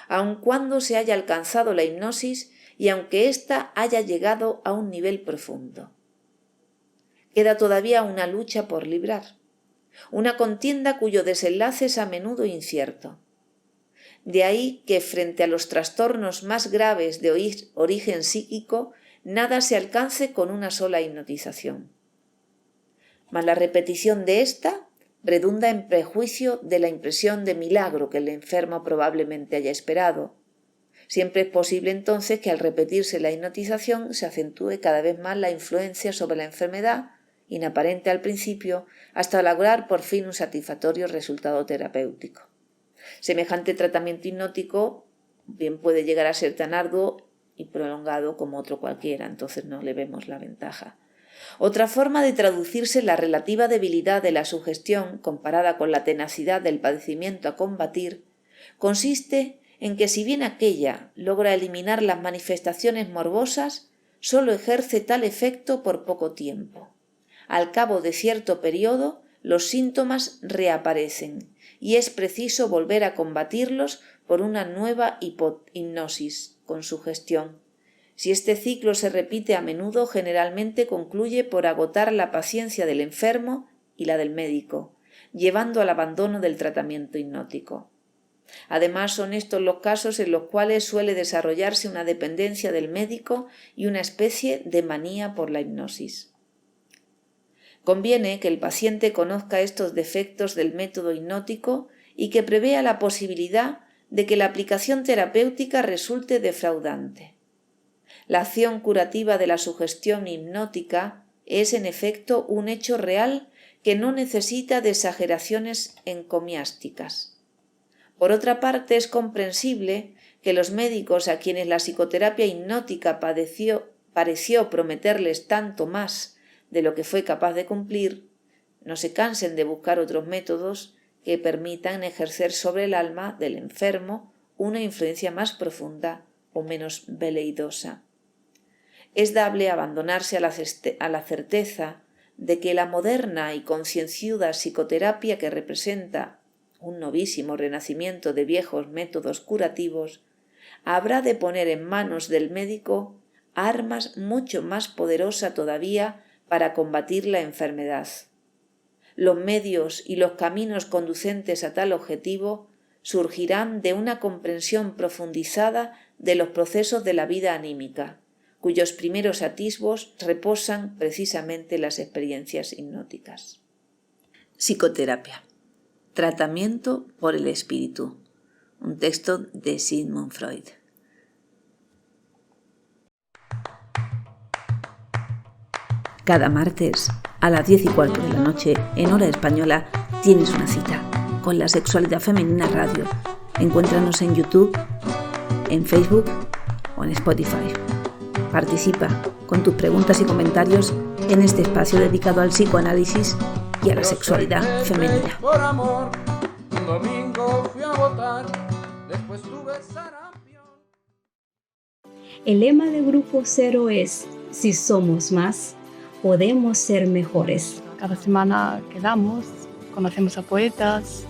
aun cuando se haya alcanzado la hipnosis y aunque ésta haya llegado a un nivel profundo. Queda todavía una lucha por librar, una contienda cuyo desenlace es a menudo incierto. De ahí que frente a los trastornos más graves de origen psíquico, nada se alcance con una sola hipnotización. Mas la repetición de ésta redunda en prejuicio de la impresión de milagro que el enfermo probablemente haya esperado. Siempre es posible entonces que al repetirse la hipnotización se acentúe cada vez más la influencia sobre la enfermedad, inaparente al principio, hasta lograr por fin un satisfactorio resultado terapéutico. Semejante tratamiento hipnótico bien puede llegar a ser tan arduo y prolongado como otro cualquiera, entonces no le vemos la ventaja. Otra forma de traducirse la relativa debilidad de la sugestión comparada con la tenacidad del padecimiento a combatir consiste en que si bien aquella logra eliminar las manifestaciones morbosas, solo ejerce tal efecto por poco tiempo. Al cabo de cierto periodo, los síntomas reaparecen y es preciso volver a combatirlos por una nueva hipnosis con sugestión. Si este ciclo se repite a menudo, generalmente concluye por agotar la paciencia del enfermo y la del médico, llevando al abandono del tratamiento hipnótico. Además, son estos los casos en los cuales suele desarrollarse una dependencia del médico y una especie de manía por la hipnosis. Conviene que el paciente conozca estos defectos del método hipnótico y que prevea la posibilidad de que la aplicación terapéutica resulte defraudante. La acción curativa de la sugestión hipnótica es, en efecto, un hecho real que no necesita de exageraciones encomiásticas. Por otra parte, es comprensible que los médicos a quienes la psicoterapia hipnótica pareció prometerles tanto más de lo que fue capaz de cumplir, no se cansen de buscar otros métodos que permitan ejercer sobre el alma del enfermo una influencia más profunda o menos veleidosa. Es dable abandonarse a la certeza de que la moderna y concienzuda psicoterapia que representa un novísimo renacimiento de viejos métodos curativos habrá de poner en manos del médico armas mucho más poderosas todavía para combatir la enfermedad. Los medios y los caminos conducentes a tal objetivo surgirán de una comprensión profundizada de los procesos de la vida anímica, cuyos primeros atisbos reposan precisamente las experiencias hipnóticas. Psicoterapia. Tratamiento por el espíritu. un texto de Sigmund Freud. Cada martes a las 10:15 de la noche, en hora española, tienes una cita con la Sexualidad Femenina Radio. Encuéntranos en YouTube, en Facebook o en Spotify. Participa con tus preguntas y comentarios en este espacio dedicado al psicoanálisis y a la sexualidad femenina. Por amor, un domingo fui a votar, después tuve sarampión. El lema de Grupo Cero es: si somos más, podemos ser mejores. Cada semana quedamos, conocemos a poetas,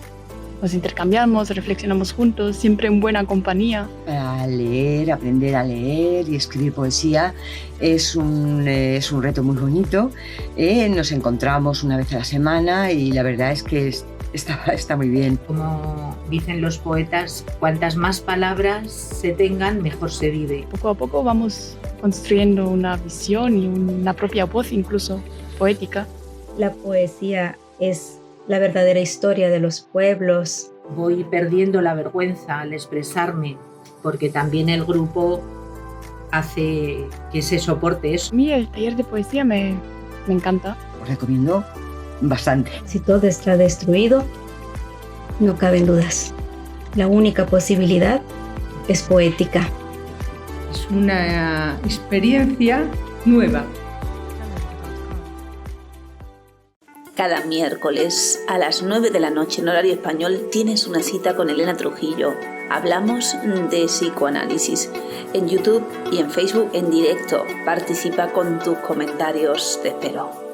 nos intercambiamos, reflexionamos juntos, siempre en buena compañía. A leer, aprender a leer y escribir poesía es un reto muy bonito. Nos encontramos una vez a la semana y la verdad es que está muy bien. Como dicen los poetas, cuantas más palabras se tengan, mejor se vive. Poco a poco vamos construyendo una visión y una propia voz, incluso poética. La poesía es la verdadera historia de los pueblos. Voy perdiendo la vergüenza al expresarme, porque también el grupo hace que se soporte eso. A mí el taller de poesía me encanta. Os recomiendo bastante. Si todo está destruido, no caben dudas. La única posibilidad es poética. Es una experiencia nueva. Cada miércoles a las 9 de la noche en horario español tienes una cita con Elena Trujillo. Hablamos de psicoanálisis en YouTube y en Facebook en directo. Participa con tus comentarios. Te espero.